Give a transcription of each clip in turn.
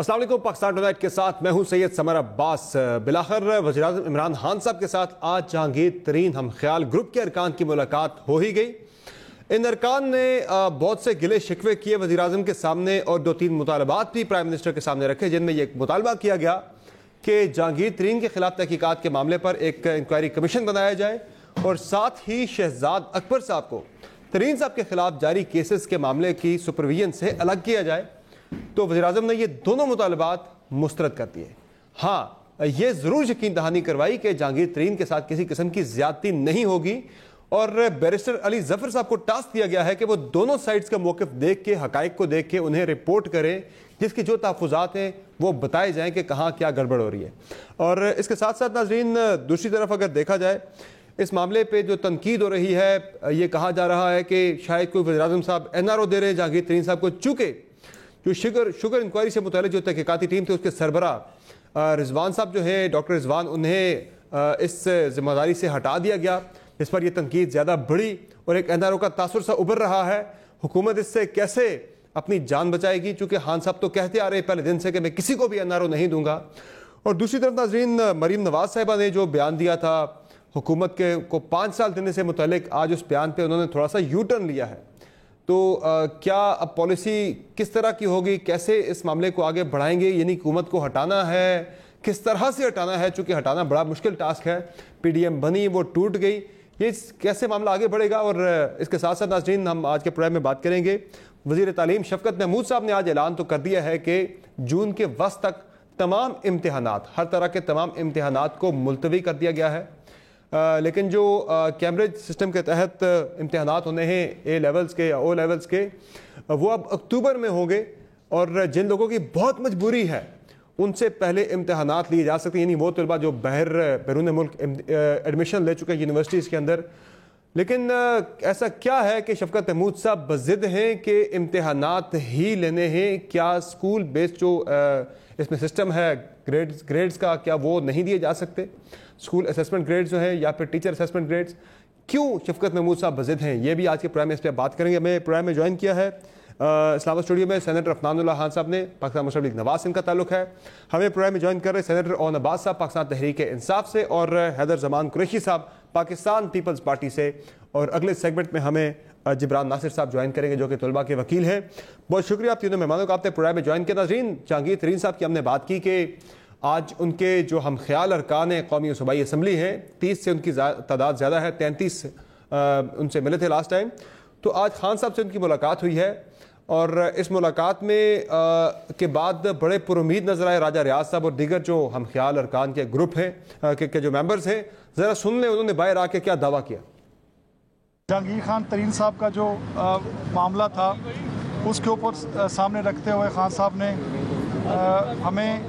السلام علیکم، پاکستان ٹونائٹ کے ساتھ میں ہوں سید سمر عباس۔ بالآخر وزیراعظم عمران خان صاحب کے ساتھ آج جہانگیر ترین ہم خیال گروپ کے ارکان کی ملاقات ہو ہی گئی۔ ان ارکان نے بہت سے گلے شکوے کیے وزیراعظم کے سامنے اور 2-3 مطالبات بھی پرائم منسٹر کے سامنے رکھے، جن میں یہ مطالبہ کیا گیا کہ جہانگیر ترین کے خلاف تحقیقات کے معاملے پر ایک انکوائری کمیشن بنایا جائے اور ساتھ ہی شہزاد اکبر صاحب کو ترین صاحب کے خلاف جاری کیسز کے معاملے کی سپرویژن سے الگ کیا جائے۔ تو وزیراعظم نے یہ دونوں مطالبات مسترد کر دیے۔ ہاں، یہ ضرور یقین دہانی کروائی کہ جہانگیر ترین کے ساتھ کسی قسم کی زیادتی نہیں ہوگی، اور بیرسٹر علی ظفر صاحب کو ٹاسک دیا گیا ہے کہ وہ دونوں سائڈز کا موقف دیکھ کے، حقائق کو دیکھ کے انہیں رپورٹ کریں، جس کی جو تحفظات ہیں وہ بتائے جائیں کہ کہاں کیا گڑبڑ ہو رہی ہے۔ اور اس کے ساتھ ساتھ ناظرین، دوسری طرف اگر دیکھا جائے اس معاملے پہ جو تنقید ہو رہی ہے، یہ کہا جا رہا ہے کہ شاید کوئی وزیراعظم صاحب NRO دے رہے ہیں جہانگیر ترین صاحب کو، چونکہ جو شوگر انکوائری سے متعلق جو تحقیقاتی ٹیم تھی اس کے سربراہ رضوان صاحب جو ہے، ڈاکٹر رضوان، انہیں اس ذمہ داری سے ہٹا دیا گیا، جس پر یہ تنقید زیادہ بڑھی اور ایک NRO کا تاثر سا ابھر رہا ہے۔ حکومت اس سے کیسے اپنی جان بچائے گی، چونکہ خان صاحب تو کہتے آ رہے پہلے دن سے کہ میں کسی کو بھی NRO نہیں دوں گا۔ اور دوسری طرف ناظرین، مریم نواز صاحبہ نے جو بیان دیا تھا حکومت کے کو 5 سال دینے سے متعلق، آج اس بیان پہ انہوں نے تھوڑا سا یو ٹرن لیا ہے۔ تو کیا اب پالیسی کس طرح کی ہوگی، کیسے اس معاملے کو آگے بڑھائیں گے؟ یعنی حکومت کو ہٹانا ہے، کس طرح سے ہٹانا ہے؟ چونکہ ہٹانا بڑا مشکل ٹاسک ہے، PDM بنی وہ ٹوٹ گئی، یہ کیسے معاملہ آگے بڑھے گا؟ اور اس کے ساتھ ساتھ ناظرین، ہم آج کے پروگرام میں بات کریں گے، وزیر تعلیم شفقت محمود صاحب نے آج اعلان تو کر دیا ہے کہ جون کے وسط تک تمام امتحانات، ہر طرح کے تمام امتحانات کو ملتوی کر دیا گیا ہے، لیکن جو کیمبرج سسٹم کے تحت امتحانات ہونے ہیں A لیولز کے یا O لیولز کے، وہ اب اکتوبر میں ہوں گے، اور جن لوگوں کی بہت مجبوری ہے ان سے پہلے امتحانات لیے جا سکتے ہیں، یعنی وہ طلبہ جو بیرون ملک ایڈمیشن لے چکے ہیں یونیورسٹیز کے اندر۔ لیکن ایسا کیا ہے کہ شفقت محمود صاحب بضد ہیں کہ امتحانات ہی لینے ہیں؟ کیا اسکول بیسڈ جو اس میں سسٹم ہے گریڈز کا، کیا وہ نہیں دیے جا سکتے؟ اسکول اسیسمنٹ گریڈز جو ہیں یا پھر ٹیچر اسیسمنٹ گریڈز، کیوں شفقت محمود صاحب بضد ہیں؟ یہ بھی آج کے پروگرام میں اس پہ بات کریں گے۔ ہمیں پروگرام میں جوائن کیا ہے اسلام آباد اسٹوڈیو میں سینیٹر عفنان اللہ خان صاحب نے، پاکستان مسلم لیگ نواز ان کا تعلق ہے۔ ہمیں پروگرام میں جوائن کر رہے سینیٹر اون عباس صاحب پاکستان تحریک انصاف سے، اور حیدر زمان قریشی صاحب پاکستان پیپلز پارٹی سے، اور اگلے سیگمنٹ میں ہمیں جبران ناصر صاحب جوائن کریں گے جو کہ طلباء کے وکیل ہیں۔ بہت شکریہ آپ تینوں مہمانوں کا، آپ نے پروگرام میں جوائن کیا۔ ناظرین، جہانگیر ترین صاحب کی ہم نے بات کی کہ آج ان کے جو ہم خیال ارکان ہیں قومی و صوبائی اسمبلی ہیں، 30 سے ان کی تعداد زیادہ ہے، 33 ان سے ملے تھے لاسٹ ٹائم، تو آج خان صاحب سے ان کی ملاقات ہوئی ہے، اور اس ملاقات میں کے بعد بڑے پر امید نظر آئے راجہ ریاض صاحب اور دیگر جو ہم خیال ارکان کے گروپ ہیں کے جو ممبرز ہیں۔ ذرا سن لیں انہوں نے باہر آ کے کیا دعویٰ کیا۔ جہانگیر خان ترین صاحب کا جو معاملہ تھا اس کے اوپر سامنے رکھتے ہوئے خان صاحب نے ہمیں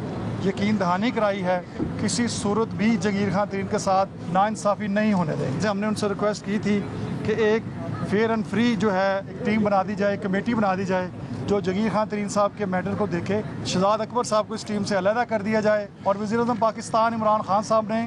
یقین دہانی کرائی ہے کسی صورت بھی جہانگیر خان ترین کے ساتھ ناانصافی نہیں ہونے دیں گے۔ ہم نے ان سے ریکویسٹ کی تھی کہ ایک فیئر اینڈ فری جو ہے ایک ٹیم بنا دی جائے، کمیٹی بنا دی جائے جو جہانگیر خان ترین صاحب کے میٹر کو دیکھے، شہزاد اکبر صاحب کو اس ٹیم سے علیحدہ کر دیا جائے، اور وزیر اعظم پاکستان عمران خان صاحب نے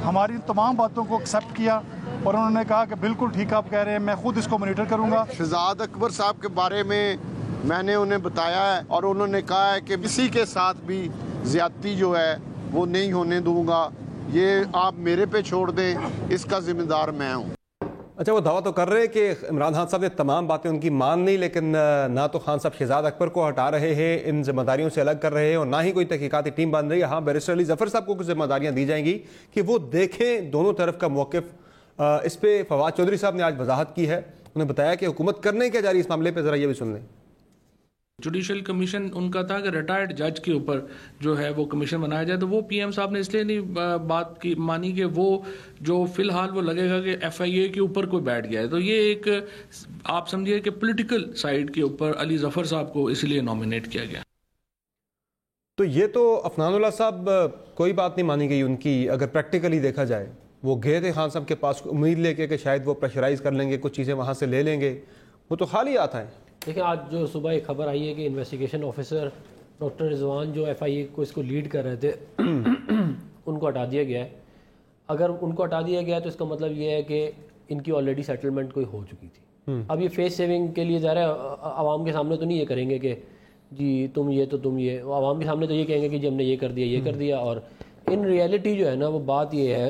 ہماری تمام باتوں کو ایکسیپٹ کیا، اور انہوں نے کہا کہ بالکل ٹھیک آپ کہہ رہے ہیں، میں خود اس کو مانیٹر کروں گا۔ شہزاد اکبر صاحب کے بارے میں نے انہیں بتایا ہے، اور انہوں نے کہا ہے کہ کسی کے ساتھ بھی زیادتی جو ہے وہ نہیں ہونے دوں گا، یہ آپ میرے پہ چھوڑ دیں، اس کا ذمہ دار میں ہوں۔ اچھا، وہ دعویٰ تو کر رہے ہیں کہ عمران خان صاحب نے تمام باتیں ان کی مان لی، لیکن نہ تو خان صاحب شہزاد اکبر کو ہٹا رہے ہیں، ان ذمہ داریوں سے الگ کر رہے ہیں، اور نہ ہی کوئی تحقیقاتی ٹیم بن رہی ہے۔ ہاں، بیرسٹر علی ظفر صاحب کو کچھ ذمہ داریاں دی جائیں گی کہ وہ دیکھیں دونوں طرف کا موقف۔ اس پہ فواد چودھری صاحب نے آج وضاحت کی ہے، انہوں نے بتایا کہ حکومت کرنے کیا جا رہی ہے اس معاملے پہ، ذرا یہ بھی سن لیں۔ جوڈیشل کمیشن ان کا تھا کہ ریٹائرڈ جج کے اوپر جو ہے وہ کمیشن بنایا جائے، تو وہ PM صاحب نے اس لیے نہیں بات کی مانی کہ وہ جو فی الحال وہ لگے گا کہ FIA کے اوپر کوئی بیٹھ گیا ہے، تو یہ ایک آپ سمجھیے کہ پولیٹیکل سائیڈ کے اوپر علی ظفر صاحب کو اس لیے نامینیٹ کیا گیا۔ تو یہ تو عفنان اللہ صاحب کوئی بات نہیں مانی گئی ان کی، اگر پریکٹیکلی دیکھا جائے وہ گئے تھے خان صاحب کے پاس امید لے کے کہ شاید وہ پریشرائز کر لیں گے، کچھ چیزیں وہاں سے لے لیں گے، وہ تو خالی آتا ہے۔ دیکھیں، آج جو صبح ایک خبر آئی ہے کہ انویسٹیگیشن آفیسر ڈاکٹر رضوان جو FIA کو اس کو لیڈ کر رہے تھے ان کو ہٹا دیا گیا ہے۔ اگر ان کو ہٹا دیا گیا ہے تو اس کا مطلب یہ ہے کہ ان کی آلریڈی سیٹلمنٹ کوئی ہو چکی تھی۔ اب یہ فیس سیونگ کے لیے ظاہر ہے عوام کے سامنے تو نہیں یہ کریں گے کہ جی تم یہ تو تم یہ، عوام کے سامنے تو یہ کہیں گے کہ جی ہم نے یہ کر دیا یہ کر دیا، اور ان ریئلٹی جو ہے نا وہ بات یہ ہے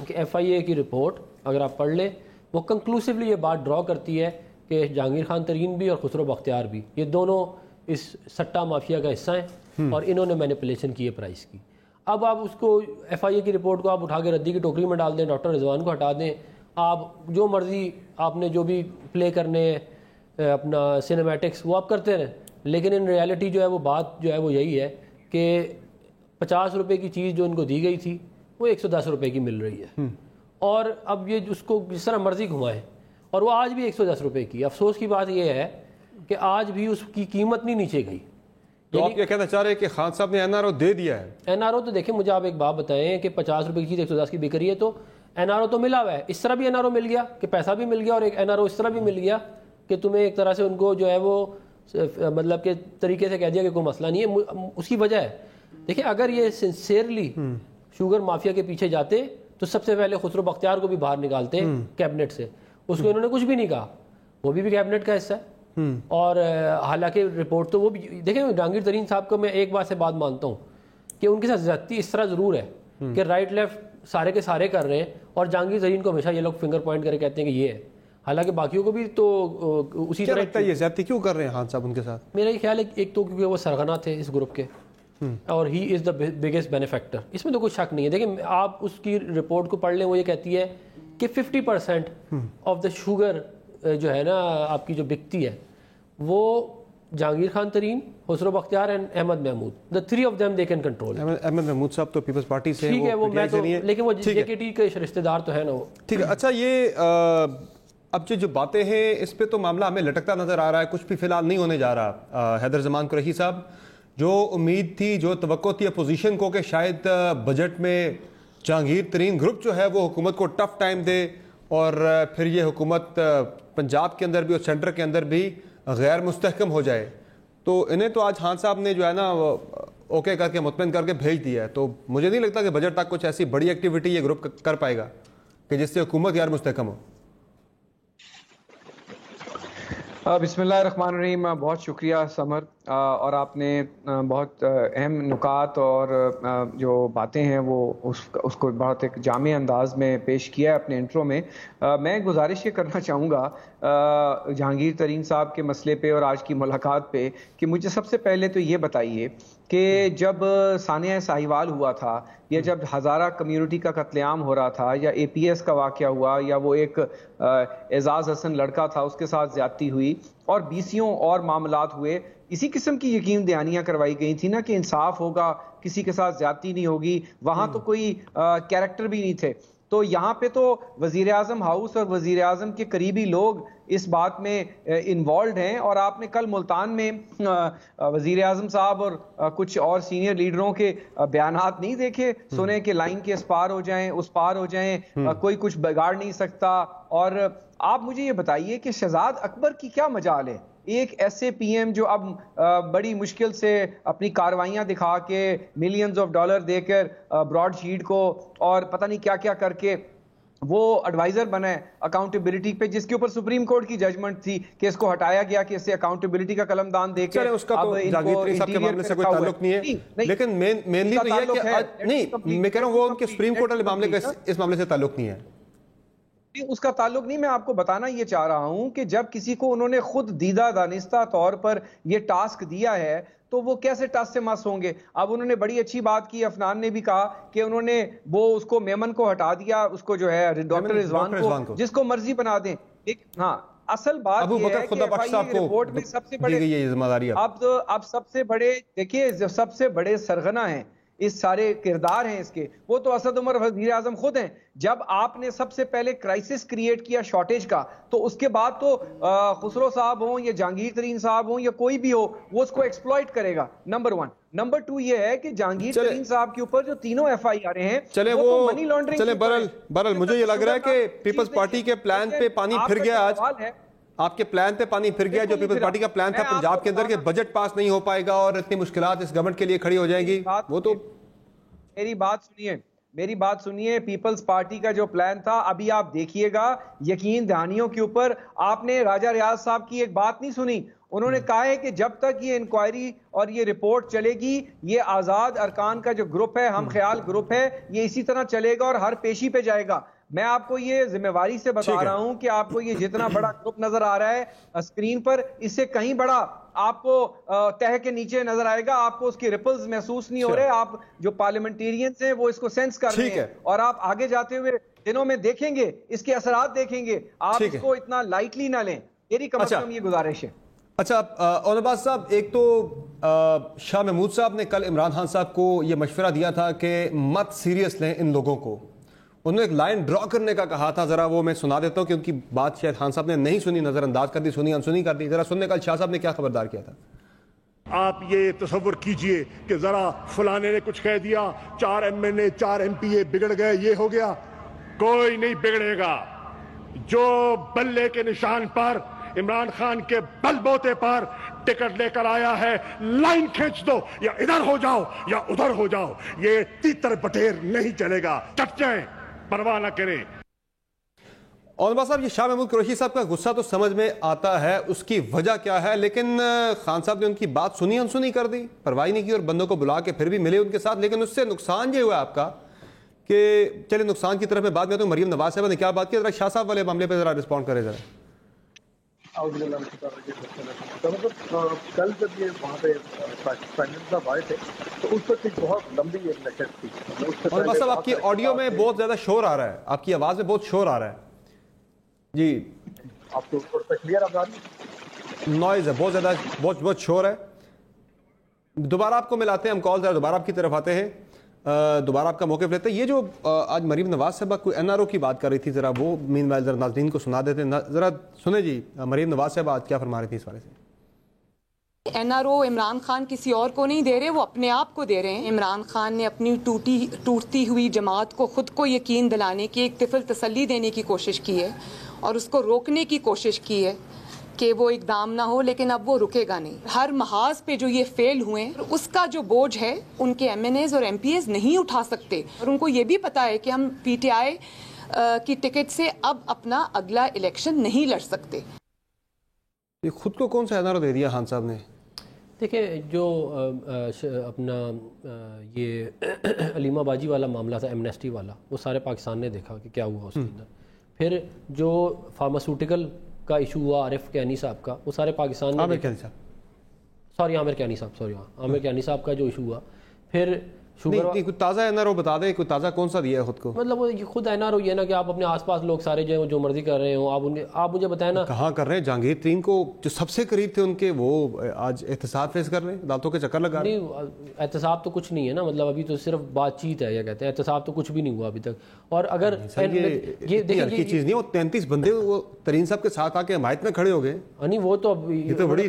کہ ایف آئی اے کی رپورٹ اگر آپ پڑھ لیں وہ کنکلوسیولی یہ بات ڈرا کرتی ہے کہ جہانگیر خان ترین بھی اور خسرو بختیار بھی یہ دونوں اس سٹا مافیا کا حصہ ہیں اور انہوں نے مینیپولیشن کی ہے پرائز کی۔ اب آپ اس کو ایف آئی اے کی رپورٹ کو آپ اٹھا کے ردی کی ٹوکری میں ڈال دیں، ڈاکٹر رضوان کو ہٹا دیں، آپ جو مرضی آپ نے جو بھی پلے کرنے اپنا سینیمیٹکس وہ آپ کرتے رہیں، لیکن ان ریالٹی جو ہے وہ بات جو ہے وہ یہی ہے کہ 50 روپے کی چیز جو ان کو دی گئی تھی وہ 110 روپے کی مل رہی ہے، اور اب یہ اس کو جس طرح مرضی گھمائیں، اور وہ آج بھی 110 روپے کی۔ افسوس کی بات یہ ہے کہ آج بھی اس کی قیمت نہیں نیچے گئی۔ تو آپ یہ کہنا چاہ رہے ہیں کہ خان صاحب نے این آر او دے دیا ہے؟ این آر او تو دیکھیں مجھے آپ ایک بات بتائیں کہ 50 روپے کی چیز 110 کی بک رہی ہے تو این آر او تو ملا ہوا ہے، اس طرح بھی این آر او مل گیا کہ پیسہ بھی مل گیا، اور ایک این آر او اس طرح بھی مل گیا کہ تمہیں ایک طرح سے ان کو جو ہے وہ مطلب کہ طریقے سے کہہ دیا کہ کوئی مسئلہ نہیں ہے۔ اس کی وجہ ہے دیکھیں اگر یہ سنسیئرلی شوگر مافیا کے پیچھے جاتے تو سب سے پہلے خسرو بختیار کو بھی باہر نکالتے کیبنٹ سے، اس کو انہوں نے کچھ بھی نہیں کہا، وہ بھی کیبنٹ کا حصہ ہے۔ اور حالانکہ رپورٹ تو وہ بھی دیکھیں جہانگیر ترین صاحب کو میں ایک بات سے بات مانتا ہوں کہ ان کے ساتھ زیادتی اس طرح ضرور ہے کہ رائٹ لیفٹ سارے کے سارے کر رہے ہیں، اور جہانگیر ترین کو ہمیشہ یہ لوگ فنگر پوائنٹ کر کہتے ہیں کہ یہ ہے، حالانکہ باقیوں کو بھی تو اسی طرح لگتا ہے یہ زیادتی کیوں کر رہے ہیں خان صاحب ان کے ساتھ؟ میرا یہ خیال ہے ایک تو کیونکہ وہ سرغنہ تھے اس گروپ کے، اور ہی از دا بگیسٹ بینیفیکٹر، اس میں تو کوئی شک نہیں ہے۔ دیکھیں آپ اس کی رپورٹ کو پڑھ لیں، وہ یہ کہتی ہے کہ 50% آف دا شوگر جو ہے نا آپ کی جو بکتی ہے وہ Jahangir Khan Tareen, Khusro Bakhtiar and Ahmad Mahmood, the three of them they can control۔ Ahmad Mahmood صاحب تو پیپلز پارٹی سے ہیں، ٹھیک ہے وہ میں تو لیکن وہ جے کے ٹی کے رشتہ دار تو ہے نا وہ۔ ٹھیک ہے اچھا، یہ اب جو باتیں ہیں اس پہ تو معاملہ ہمیں لٹکتا نظر آ رہا ہے، کچھ بھی فی الحال نہیں ہونے جا رہا۔ حیدر زمان قریشی صاحب، جو امید تھی جو توقع تھی اپوزیشن کو کہ شاید بجٹ میں جہانگیر ترین گروپ جو ہے وہ حکومت کو ٹف ٹائم دے اور پھر یہ حکومت پنجاب کے اندر بھی اور سینٹر کے اندر بھی غیر مستحکم ہو جائے، تو انہیں تو آج خان صاحب نے جو ہے نا اوکے کر کے مطمئن کر کے بھیج دیا ہے، تو مجھے نہیں لگتا کہ بجٹ تک کچھ ایسی بڑی ایکٹیویٹی یہ گروپ کر پائے گا کہ جس سے حکومت غیر مستحکم ہو۔ بسم اللہ الرحمن الرحیم، بہت شکریہ سمر، اور آپ نے بہت اہم نکات اور جو باتیں ہیں وہ اس کو بہت ایک جامع انداز میں پیش کیا ہے اپنے انٹرو میں۔ میں گزارش یہ کرنا چاہوں گا جہانگیر ترین صاحب کے مسئلے پہ اور آج کی ملاقات پہ کہ مجھے سب سے پہلے تو یہ بتائیے کہ جب سانحہ ساہیوال ہوا تھا یا جب ہزارہ کمیونٹی کا قتل عام ہو رہا تھا یا اے پی ایس کا واقعہ ہوا یا وہ ایک اعزاز حسن لڑکا تھا اس کے ساتھ زیادتی ہوئی اور بیسیوں اور معاملات ہوئے، اسی قسم کی یقین دہانیاں کروائی گئی تھی نا کہ انصاف ہوگا، کسی کے ساتھ زیادتی نہیں ہوگی، وہاں تو کوئی کیریکٹر بھی نہیں تھے۔ تو یہاں پہ تو وزیر اعظم ہاؤس اور وزیر اعظم کے قریبی لوگ اس بات میں انوالوڈ ہیں، اور آپ نے کل ملتان میں وزیر اعظم صاحب اور کچھ اور سینئر لیڈروں کے بیانات نہیں دیکھے؟ سنے کہ لائن کے اس پار ہو جائیں اس پار ہو جائیں، کوئی کچھ بگاڑ نہیں سکتا۔ اور آپ مجھے یہ بتائیے کہ شہزاد اکبر کی کیا مجال ہے، ایک ایسے پی ایم جو اب بڑی مشکل سے اپنی کاروائیاں دکھا کے ملینز آف ڈالر دے کر براڈ شیٹ کو اور پتہ نہیں کیا کیا کر کے وہ ایڈوائزر بنا ہے اکاؤنٹیبلٹی پہ، جس کے اوپر سپریم کورٹ کی ججمنٹ تھی کہ اس کو ہٹایا گیا کہ اس سے اکاؤنٹیبلٹی کا قلم دان دے کے اس کا تو جہانگیر ترین صاحب کے معاملے سے کوئی تعلق نہیں ہے، لیکن مینلی تو یہ ہے کہ نہیں، میں کہہ رہا ہوں وہ ان کے سپریم کورٹ والے معاملے کا اس معاملے سے تعلق نہیں ہے، اس کا تعلق نہیں۔ میں آپ کو بتانا یہ چاہ رہا ہوں کہ جب کسی کو انہوں نے خود دیدہ دانستہ طور پر یہ ٹاسک دیا ہے تو وہ کیسے ٹاس سے مس ہوں گے؟ اب انہوں نے بڑی اچھی بات کی، افنان نے بھی کہا کہ انہوں نے وہ اس کو میمن کو ہٹا دیا، اس کو جو ہے ڈاکٹر رضوان کو جس کو مرضی بنا دیں۔ ہاں اصل بات یہ ہے کہ رپورٹ میں سب سے بڑے اب سب سے بڑے دیکھیے سب سے بڑے سرغنہ ہیں اس سارے کردار ہیں اس کے، وہ تو اسد عمر وزیر اعظم خود ہیں۔ جب آپ نے سب سے پہلے کرائسس کریٹ کیا شارٹیج کا تو اس کے بعد تو خسرو صاحب ہوں یا جہانگیر ترین صاحب ہوں یا کوئی بھی ہو وہ اس کو ایکسپلائٹ کرے گا، نمبر 1۔ نمبر 2 یہ ہے کہ جہانگیر ترین صاحب کے اوپر جو تینوں ایف آئی آر ہیں چلے وہ منی لانڈرنگ، چلے برل مجھے یہ لگ رہا ہے کہ پیپلز پارٹی کے پلان پہ پانی پھر گیا، آج آپ کے پلان پہ پانی پھر گیا، جو پیپلز پارٹی کا پلان تھا پنجاب کے اندر کہ بجٹ پاس نہیں ہو پائے گا اور اتنی مشکلات اس گورنمنٹ کے لیے کھڑی ہو جائیں گی، وہ تو میری بات سنیے، میری بات سنیے, پیپلز پارٹی کا جو پلان تھا, ابھی آپ دیکھیے گا یقین دہانیوں کے اوپر آپ نے راجہ ریاض صاحب کی ایک بات نہیں سنی. انہوں نے کہا ہے کہ جب تک یہ انکوائری اور یہ رپورٹ چلے گی, یہ آزاد ارکان کا جو گروپ ہے, ہم خیال گروپ ہے, یہ اسی طرح چلے گا اور ہر پیشی پہ جائے گا. میں آپ کو یہ ذمہ واری سے بتا رہا ہوں کہ آپ کو یہ جتنا بڑا گروپ نظر آ رہا ہے اسکرین پر, اس سے کہیں بڑا آپ کو تہ کے نیچے نظر آئے گا. آپ کو اس کی ریپلز محسوس نہیں ہو رہے. آپ جو پارلیمنٹیرینز ہیں وہ اس کو سینس کر رہے ہیں, اور آپ آگے جاتے ہوئے دنوں میں دیکھیں گے, اس کے اثرات دیکھیں گے. آپ اس کو اتنا لائٹلی نہ لیں, میری کم از کم یہ گزارش ہے. اچھا اونباز صاحب, ایک تو شاہ محمود صاحب نے کل عمران خان صاحب کو یہ مشورہ دیا تھا کہ مت سیریس لیں ان لوگوں کو. انہوں نے ایک لائن ڈرا کرنے کا کہا تھا, ذرا وہ میں سنا دیتا ہوں کہ ان کی بات شاید خان صاحب نے نہیں سنی, نظر انداز کر دی, سنی انسنی کر دی. ذرا سننے کل شاہ صاحب نے کیا خبردار کیا تھا. آپ یہ تصور کیجئے کہ ذرا فلانے نے کچھ کہہ دیا, 4 MNA 4 MPA بگڑ گئے, یہ ہو گیا. کوئی نہیں بگڑے گا. جو بلے کے نشان پر, عمران خان کے بل بوتے پر ٹکٹ لے کر آیا ہے, لائن کھینچ دو, یا ادھر ہو جاؤ یا ادھر ہو جاؤ. یہ تیتر بٹیر نہیں چلے گا. چٹ جائیں, پرواہ نہ کریں. اونباز صاحب, یہ شاہ محمود قریشی صاحب کا غصہ تو سمجھ میں آتا ہے, اس کی وجہ کیا ہے, لیکن خان صاحب نے ان کی بات سنی انسنی کر دی, پرواہ نہیں کی, اور بندوں کو بلا کے پھر بھی ملے ان کے ساتھ. لیکن اس سے نقصان یہ ہوا آپ کا کہ چلے نقصان کی طرف میں بات میں تو مریم نواز صاحب نے کیا بات کی, ذرا شاہ صاحب والے معاملے پہ ذرا رسپونڈ کرے ذرا. کل جب یہ وہاں پہ صاحب آئے تھے تو اس وقت ایک بہت لمبی ایک نشست تھی. اونباز صاحب, آپ کی آڈیو میں بہت زیادہ شور آ رہا ہے, آپ کی آواز میں بہت شور آ رہا ہے. جی آپ کو کلیئر آواز ہے؟ نوائز ہے بہت زیادہ, بہت شور ہے. دوبارہ آپ کو ملاتے ہیں ہم کال, ذرا دوبارہ آپ کی طرف آتے ہیں, دوبارہ آپ کا موقف لیتے ہیں. یہ جو آج مریم نواز صاحبہ کوئی NRO کی بات کر رہی تھی, ذرا وہ مین وائل ذرا ناظرین کو سنا دیتے ہیں. ذرا سنیں جی, مریم نواز صاحبہ آج کیا فرما رہی تھی اس بارے سے. NRO عمران خان کسی اور کو نہیں دے رہے, وہ اپنے آپ کو دے رہے ہیں. عمران خان نے اپنی ٹوٹتی ہوئی جماعت کو خود کو یقین دلانے کی, ایک طفل تسلی دینے کی کوشش کی ہے, اور اس کو روکنے کی کوشش کی ہے کہ وہ اقدام نہ ہو, لیکن اب وہ رکے گا نہیں. ہر محاذ پہ جو یہ فیل ہوئے, اس کا جو بوجھ ہے ان کے MNAs اور MPAs نہیں اٹھا سکتے, اور ان کو یہ بھی پتا ہے کہ ہم PTI کی ٹکٹ سے اب اپنا اگلا الیکشن نہیں لڑ سکتے. یہ خود کو کون سا NRO دے دیا خان صاحب نے؟ دیکھیں, جو اپنا یہ علیمہ باجی والا معاملہ تھا, ایمنیسٹی والا, وہ سارے پاکستان نے دیکھا کہ کیا ہوا اس کے اندر. پھر جو فارماسوٹیکل کا ایشو ہوا عارف کیانی صاحب کا, وہ سارے پاکستان نے, عامر کیانی صاحب کا جو ایشو ہوا. پھر کوئی تازہ NRO بتا دیں, کوئی تازہ کون سا دیا ہے خود کو. مطلب وہ خود NRO یہ نا کہ آپ اپنے آس پاس لوگ سارے جو مرضی کر رہے ہوں, آپ مجھے بتائیں نا کہاں کر رہے ہیں. جہانگیر ترین کو جو سب سے قریب تھے ان کے, وہ آج احتساب فیس کر رہے ہیں, عدالتوں کے چکر لگا رہے ہیں. نہیں, احتساب تو کچھ نہیں ہے نا, مطلب ابھی تو صرف بات چیت ہے, یہ کہتے ہیں احتساب تو کچھ بھی نہیں ہوا ابھی تک. اور اگر یہ ہلکی چیز نہیں, وہ 33 بندے وہ ترین صاحب کے ساتھ آ کے حمایت میں کھڑے ہو گئے. نہیں, وہ تو بڑی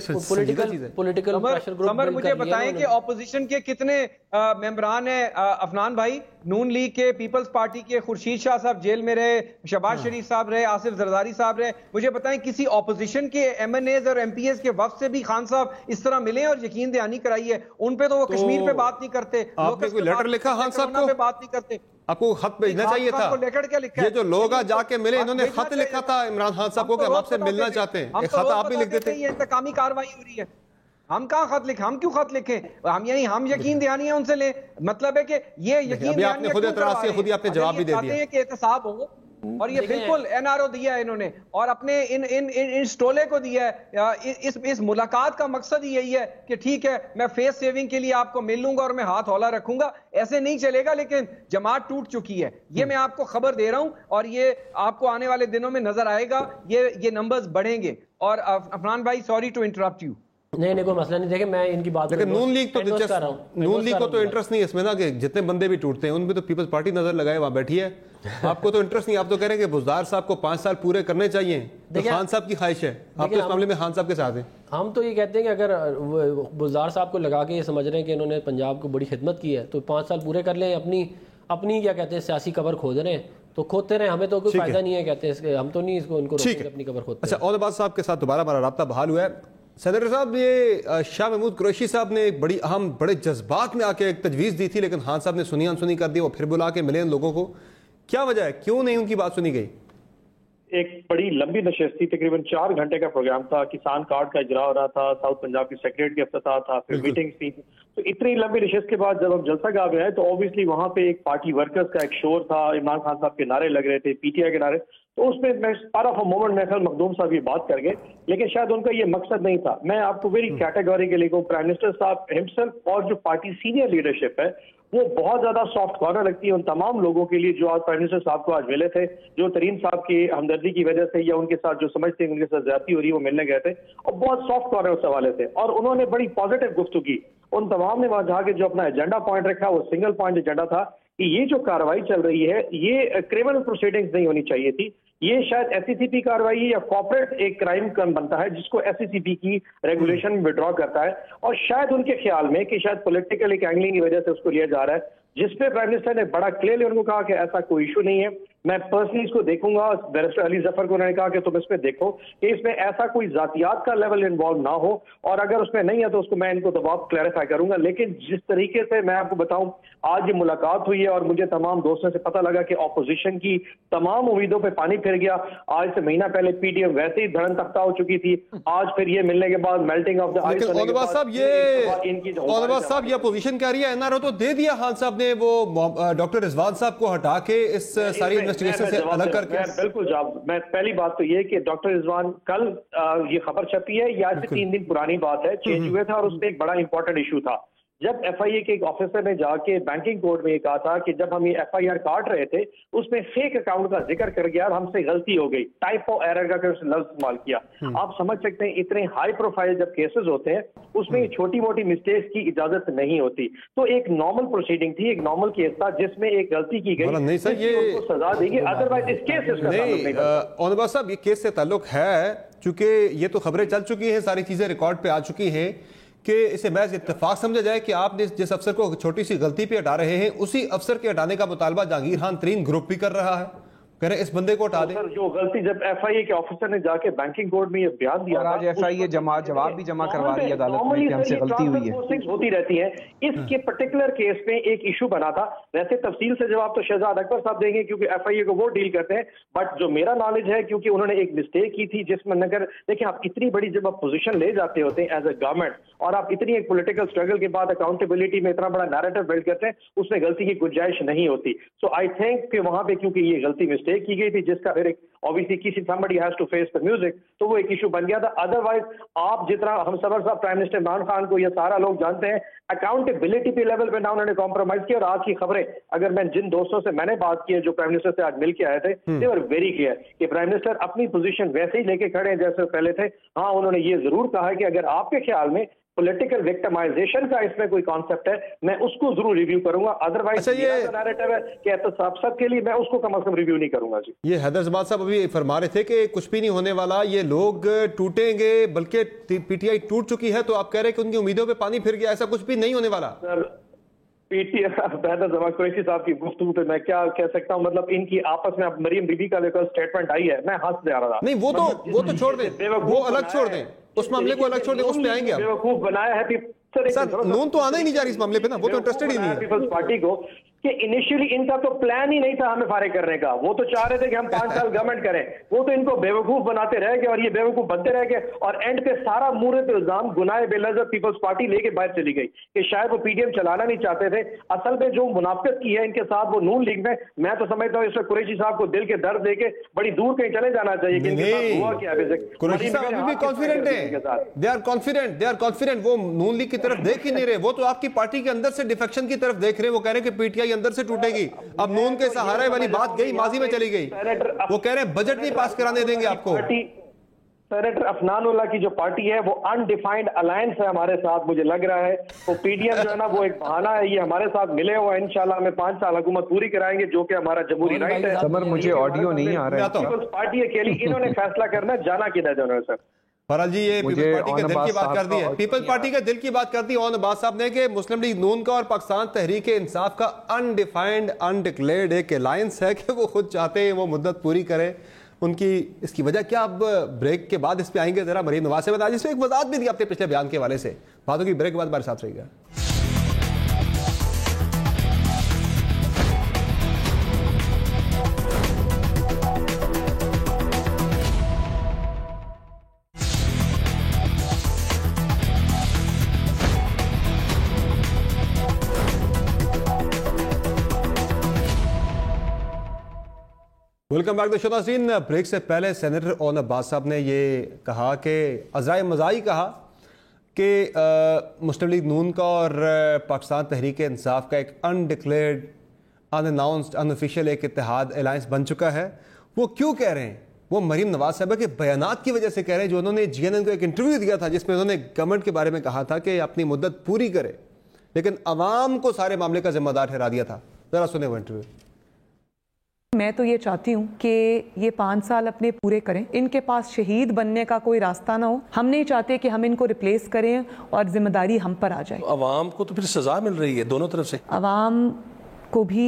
پولیٹیکل پریشر گروپ. مجھے بتائیں کہ اپوزیشن کے کتنے ممبران ہیں عفنان بھائی, نون لیگ کے, پیپلز پارٹی کے, خورشید شاہ صاحب جیل میں رہے, شہباز شریف صاحب رہے, آصف زرداری صاحب رہے. مجھے بتائیں کسی اپوزیشن کے MNAs اور MPAs کے وفد سے بھی خان صاحب اس طرح ملے اور یقین دہانی کرائی ہے ان پہ؟ تو وہ کشمیر پہ بات نہیں کرتے. آپ نے کوئی لیٹر لکھا خان صاحب کو؟ بات نہیں کرتے. آپ کو خط بھیجنا چاہیے تھا. یہ جو لوگ جا کے ملے, انہوں نے خط لکھا تھا عمران خان صاحب کو کہ ہم آپ سے ملنا چاہتے ہیں. ایک خط آپ بھی لکھ دیتے. یہ انتقامی کاروائی ہو رہی ہے. ہم کہاں خط لکھیں, ہم کیوں خط لکھیں؟ ہم یعنی ہم یقین دہانی ان سے لیں. مطلب ہے کہ یہ یقین دہانی آپ نے خود اعتراض کیا, خود ہی آپ نے جواب بھی دے دیا کہ احتساب ہو, اور یہ بالکل NRO دیا ہے انہوں نے, اور اپنے ان سٹولے کو دیا ہے. اس ملاقات کا مقصد یہی ہے کہ ٹھیک ہے میں فیس سیونگ کے لیے آپ کو مل لوں گا اور میں ہاتھ ہولا رکھوں گا. ایسے نہیں چلے گا, لیکن جماعت ٹوٹ چکی ہے, یہ میں آپ کو خبر دے رہا ہوں, اور یہ آپ کو آنے والے دنوں میں نظر آئے گا, یہ نمبرز بڑھیں گے. اور عفنان بھائی, سوری ٹو انٹرپٹ یو. نہیں کوئی مسئلہ نہیں. دیکھیں میں ان کی بات, لیکن نون لیگ کو تو انٹرسٹ نہیں اس میں نا, کہ جتنے بندے بھی ٹوٹتے ہیں ان پہ تو پیپلز پارٹی نظر لگائے وہاں بیٹھی ہے. آپ کو تو انٹرسٹ نہیں, آپ تو کہہ رہے ہیں کہ بزدار صاحب کو 5 سال پورے کرنے چاہیے, تو خان صاحب کی خواہش ہے. آپ تو اس معاملے میں خان صاحب کے ساتھ ہیں. ہم تو یہ کہتے ہیں کہ اگر بزدار صاحب کو لگا کے یہ سمجھ رہے ہیں کہ انہوں نے پنجاب کو بڑی خدمت کی ہے, تو 5 سال پورے کر لیں. اپنی کیا کہتے ہیں سیاسی قبر کھود رہے ہیں, تو کھودتے رہے, ہمیں تو کوئی فائدہ نہیں ہے. کہتے ہیں ہم تو نہیں اس کو ان کو اپنی قبر کھودتے. اچھا, اونباز صاحب کے ساتھ دوبارہ ہمارا رابطہ بحال ہوا ہے. صدر صاحب یہ شاہ محمود قریشی صاحب نے ایک بڑی اہم بڑے جذبات میں آ کے ایک تجویز دی تھی، لیکن خان صاحب نے سنی انسنی کر دی، وہ پھر بلا کے ملے ان لوگوں کو. کیا وجہ ہے، کیوں نہیں ان کی بات سنی گئی؟ ایک بڑی لمبی نشست تھی، تقریباً 4 گھنٹے کا پروگرام تھا. کسان کارڈ کا اجرا ہو رہا تھا، ساؤتھ پنجاب کی سیکریٹری کا افتتاح تھا، پھر میٹنگز تھی. تو اتنی لمبی نشست کے بعد جب ہم جلسہ گاہ میں آئے تو اوبیسلی وہاں پہ ایک پارٹی ورکرز کا ایک شور تھا، عمران خان صاحب کے نعرے لگ رہے تھے، پی ٹی آئی کے نعرے. تو اس میں پارٹ آف اے مومنٹ میں مخدوم صاحب یہ بات کر گئے، لیکن شاید ان کا یہ مقصد نہیں تھا. میں آپ کو ویری کیٹیگوریکلی کہوں، پرائم منسٹر صاحب ہمسیلف اور جو پارٹی سینئر لیڈرشپ ہے وہ بہت زیادہ سافٹ کارنر رکھتی ہے ان تمام لوگوں کے لیے جو آج پرائم منسٹر صاحب کو آج ملے تھے، جو ترین صاحب کی ہمدردی کی وجہ سے یا ان کے ساتھ جو سمجھتے ہیں ان کے ساتھ زیادتی ہو رہی ہے وہ ملنے گئے تھے، اور بہت سافٹ کارنر اس حوالے سے. اور انہوں نے بڑی پازیٹیو گفتگو کی. ان تمام نے وہاں جا کے جو اپنا ایجنڈا پوائنٹ رکھا وہ سنگل پوائنٹ ایجنڈا تھا کہ یہ جو کارروائی چل رہی ہے یہ کرمنل پروسیڈنگز نہیں ہونی چاہیے تھی، یہ شاید ایس سی سی پی کارروائی یا کارپوریٹ ایک کرائم بنتا ہے جس کو ایس سی سی پی کی ریگولیشن وڈرا کرتا ہے. اور شاید ان کے خیال میں کہ شاید پولیٹیکل ایک اینگلنگ کی وجہ سے اس کو لیا جا رہا ہے، جس پہ پرائم منسٹر نے بڑا کلیئرلی ان کو کہا کہ ایسا کوئی ایشو نہیں ہے. میں پرسنلی اس کو دیکھوں گا. بیرسٹر علی ظفر کو انہوں نے کہا کہ تم اس پہ دیکھو کہ اس میں ایسا کوئی ذاتیات کا لیول انوالو نہ ہو، اور اگر اس میں نہیں ہے تو اس کو میں ان کو دباؤ کلیریفائی کروں گا. لیکن جس طریقے سے میں آپ کو بتاؤں آج یہ ملاقات ہوئی ہے اور مجھے تمام دوستوں سے پتہ لگا کہ اپوزیشن کی تمام امیدوں پہ پانی پھر گیا. آج سے مہینہ پہلے پی ٹی ایم ویسے ہی دھڑن تختہ ہو چکی تھی، آج پھر یہ ملنے کے بعد میلٹنگ آف دا آئس. صاحب یہ اپوزیشن کہہ رہی ہے این آر او تو دے دیا خان صاحب نے، وہ ڈاکٹر رضوان صاحب کو ہٹا کے اس ساری انویسٹیگیشن سے الگ کر کے. بالکل جواب. میں پہلی بات تو یہ کہ ڈاکٹر رضوان کل یہ خبر چھپی ہے یا 3 دن پرانی بات ہے، چینج ہوئے تھا اور اس میں ایک بڑا امپورٹنٹ ایشو تھا. جب ایف آئی اے کے ایک آفیسر نے جا کے بینکنگ کوڈ میں یہ کہا تھا کہ جب ہم یہ ایف آئی آر کاٹ رہے تھے اس میں فیک اکاؤنٹ کا ذکر کر گیا اور ہم سے غلطی ہو گئی، ٹائپ آف ایرر کا لفظ استعمال کیا. آپ سمجھ سکتے ہیں اتنے ہائی پروفائل جب کیسز ہوتے ہیں اس میں چھوٹی موٹی مسٹیکس کی اجازت نہیں ہوتی. تو ایک نارمل پروسیڈنگ تھی، ایک نارمل کیس تھا جس میں ایک غلطی کی گئی، نہیں سر یہ سزا دے گی، ادروائز اس کیس سے نہیں. اونبا صاحب یہ کیس سے تعلق ہے چونکہ یہ تو خبریں چل چکی ہیں، ساری چیزیں ریکارڈ پہ آ چکی ہیں کہ اسے محض اتفاق سمجھا جائے کہ آپ نے جس افسر کو چھوٹی سی غلطی پہ ہٹا رہے ہیں اسی افسر کے ہٹانے کا مطالبہ جہانگیر خان ترین گروپ بھی کر رہا ہے، کہہ رہے اس بندے کو ہٹا دیں. جو غلطی جب ایف آئی اے کے آفیسر نے جا کے بینکنگ کوڈ میں یہ بیان دیا، آج ایف آئی اے جواب بھی جمع کروا رہی ہے عدالت میں کہ ہم سے غلطی ہوئی ہے، ہوتی رہتی ہیں. اس کے پرٹیکولر کیس میں ایک ایشو بنا تھا. ویسے تفصیل سے جواب تو شہزاد اکبر صاحب دیں گے کیونکہ ایف آئی اے کو وہ ڈیل کرتے ہیں، بٹ جو میرا نالج ہے کیونکہ انہوں نے ایک مسٹیک کی تھی جس میں اگر دیکھیں آپ اتنی بڑی جب آپ پوزیشن لے جاتے ہوتے ہیں ایز اے گورنمنٹ اور آپ اتنی ایک پولیٹیکل اسٹرگل کے بعد اکاؤنٹیبلٹی میں اتنا بڑا نیریٹو بلڈ کرتے ہیں اس میں غلطی کی گنجائش نہیں ہوتی. سو آئی تھنک کہ وہاں پہ کیونکہ یہ غلطی مسٹیک کی گئی تھی جس کا پھر ایک obviously کسی somebody has to face the music تو وہ ایک ایشو بن گیا تھا. ادروائز آپ جتنا ہم صبر صاحب پرائم منسٹر عمران خان کو یہ سارا لوگ جانتے ہیں اکاؤنٹیبلٹی پہ لیول پہ نہ انہوں نے کمپرومائز کیا. اور آج کی خبریں اگر میں جن دوستوں سے میں نے بات کی ہے جو پرائم منسٹر سے آج مل کے آئے تھے they were very clear کہ پرائم منسٹر اپنی پوزیشن ویسے ہی لے کے کھڑے ہیں جیسے پہلے تھے. ہاں انہوں نے یہ ضرور کہا ہے کہ اگر آپ کے خیال میں پولیٹیکل وکٹمائزیشن کا اس میں کوئی کانسیپٹ ہے میں اس کو ضرور ریویو کروں گا. ادروائز یہ نیریٹو ہے کہ احتساب سب کے لیے میں اس کو کم از کم ریویو نہیں کروں گا. جی یہ حیدر زمان صاحب ابھی فرما رہے تھے کہ کچھ بھی نہیں ہونے والا، یہ لوگ ٹوٹیں گے بلکہ پی ٹی آئی ٹوٹ چکی ہے تو آپ کہہ رہے ہیں کہ ان کی امیدوں پہ پانی پھر گیا، ایسا کچھ بھی نہیں ہونے والا. سر پی ٹی حیدر زمان قریشی صاحب کی گفتگو پہ میں کیا کہہ سکتا ہوں، مطلب ان کی آپس میں مریم بی بی کا لیکر اسٹیٹمنٹ آئی ہے میں ہنس جا رہا تھا. نہیں وہ تو چھوڑ دیں، وہ الگ چھوڑ دیں، اس معاملے کو الگ چھوڑ دیں، اس پہ آئیں گے. بیوقوف بنایا ہے سر نون تو آنا ہی نہیں جا رہی اس معاملے پہ نا، وہ تو انٹرسٹڈ ہی نہیں ہے پیپلز پارٹی کو کہ انیشیلی ان کا تو پلان ہی نہیں تھا ہمیں فارغ کرنے کا. وہ تو چاہ رہے تھے کہ ہم 5 سال گورنمنٹ کریں، وہ تو ان کو بیوقوف بناتے رہ گئے اور یہ بیوقوف بنتے رہ گئے اور اینڈ پہ سارا مورد الزام گناہ بے لذت پیپلز پارٹی لے کے باہر چلی گئی کہ شاید وہ پی ڈی ایم چلانا نہیں چاہتے تھے. اصل میں جو منافقت کی ہے ان کے ساتھ وہ نون لیگ میں تو سمجھتا ہوں اس میں قریشی صاحب کو دل کے درد دے کے بڑی دور کہیں چلے جانا چاہیے کہ ان کے ساتھ ہوا کیا. قریشی صاحب ابھی بھی کانفیڈنٹ ہیں، دے آر کانفیڈنٹ، وہ نون لیگ کی طرف دیکھ ہی نہیں رہے، وہ تو آپ کی پارٹی کے اندر سے ڈیفیکشن کی طرف دیکھ رہے ہیں. وہ کہہ رہے ہیں کہ پی ٹی آئی اندر سے ٹوٹے گی. اب نون کے سہارے والی بات گئی ماضی میں چلی گئی، وہ کہہ رہے ہیں بجٹ نہیں پاس کرانے دیں گے آپ کو. سینیٹر افنان اللہ کی جو پارٹی ہے وہ انڈیفائنڈ الائنس ہے ہمارے ساتھ، مجھے لگ رہا ہے وہ پی ڈی ایم جو ہے نا وہ ایک بہانہ ہے. یہ ہمارے ساتھ ملے ہوا انشاءاللہ ہمیں 5 سال حکومت پوری کرائیں گے جو کہ ہمارا جمہوری رائٹ ہے. سمر مجھے آڈیو نہیں آ رہا ہے. پیپلز پارٹی اکیلی انہوں نے فیصلہ کرنا جانا کدھر ہے. سر فرال جی یہ پیپلز پارٹی کے دل کی بات کر دی ہے، پیپلز پارٹی کے دل کی بات کر دی اون عباس صاحب نے کہ مسلم لیگ نون کا اور پاکستان تحریک انصاف کا انڈیفائنڈ انڈکلیئرڈ ایک الائنس ہے کہ وہ خود چاہتے ہیں وہ مدت پوری کرے. ان کی اس کی وجہ کیا؟ اب بریک کے بعد اس پہ آئیں گے ذرا مریم نواز سے بتا، جس میں ایک وضاحت بھی دی آپ نے پچھلے بیان کے حوالے سے. باتوں کی بریک کے بعد بارے صاحب رہے گا. ویلکم بیک ٹو شو ناظرین. بریک سے پہلے سینیٹر اون عباس صاحب نے یہ کہا کہ عذرائے مزاحی کہا کہ مسلم لیگ نون کا اور پاکستان تحریک انصاف کا ایک انڈکلیئرڈ ان اناؤنسڈ ان آفیشیل ایک اتحاد الائنس بن چکا ہے. وہ کیوں کہہ رہے ہیں؟ وہ مریم نواز صاحبہ کے بیانات کی وجہ سے کہہ رہے ہیں جو انہوں نے جی این این کو ایک انٹرویو دیا تھا جس میں انہوں نے گورنمنٹ کے بارے میں کہا تھا کہ اپنی مدت پوری کرے لیکن عوام کو سارے معاملے کا ذمہ دار ٹھہرا دیا تھا. ذرا سنیں وہ انٹرویو. میں تو یہ چاہتی ہوں کہ یہ 5 سال اپنے پورے کریں, ان کے پاس شہید بننے کا کوئی راستہ نہ ہو. ہم نہیں چاہتے کہ ہم ان کو ریپلیس کریں اور ذمہ داری ہم پر آ جائے. عوام کو تو پھر سزا مل رہی ہے دونوں طرف سے. عوام کو بھی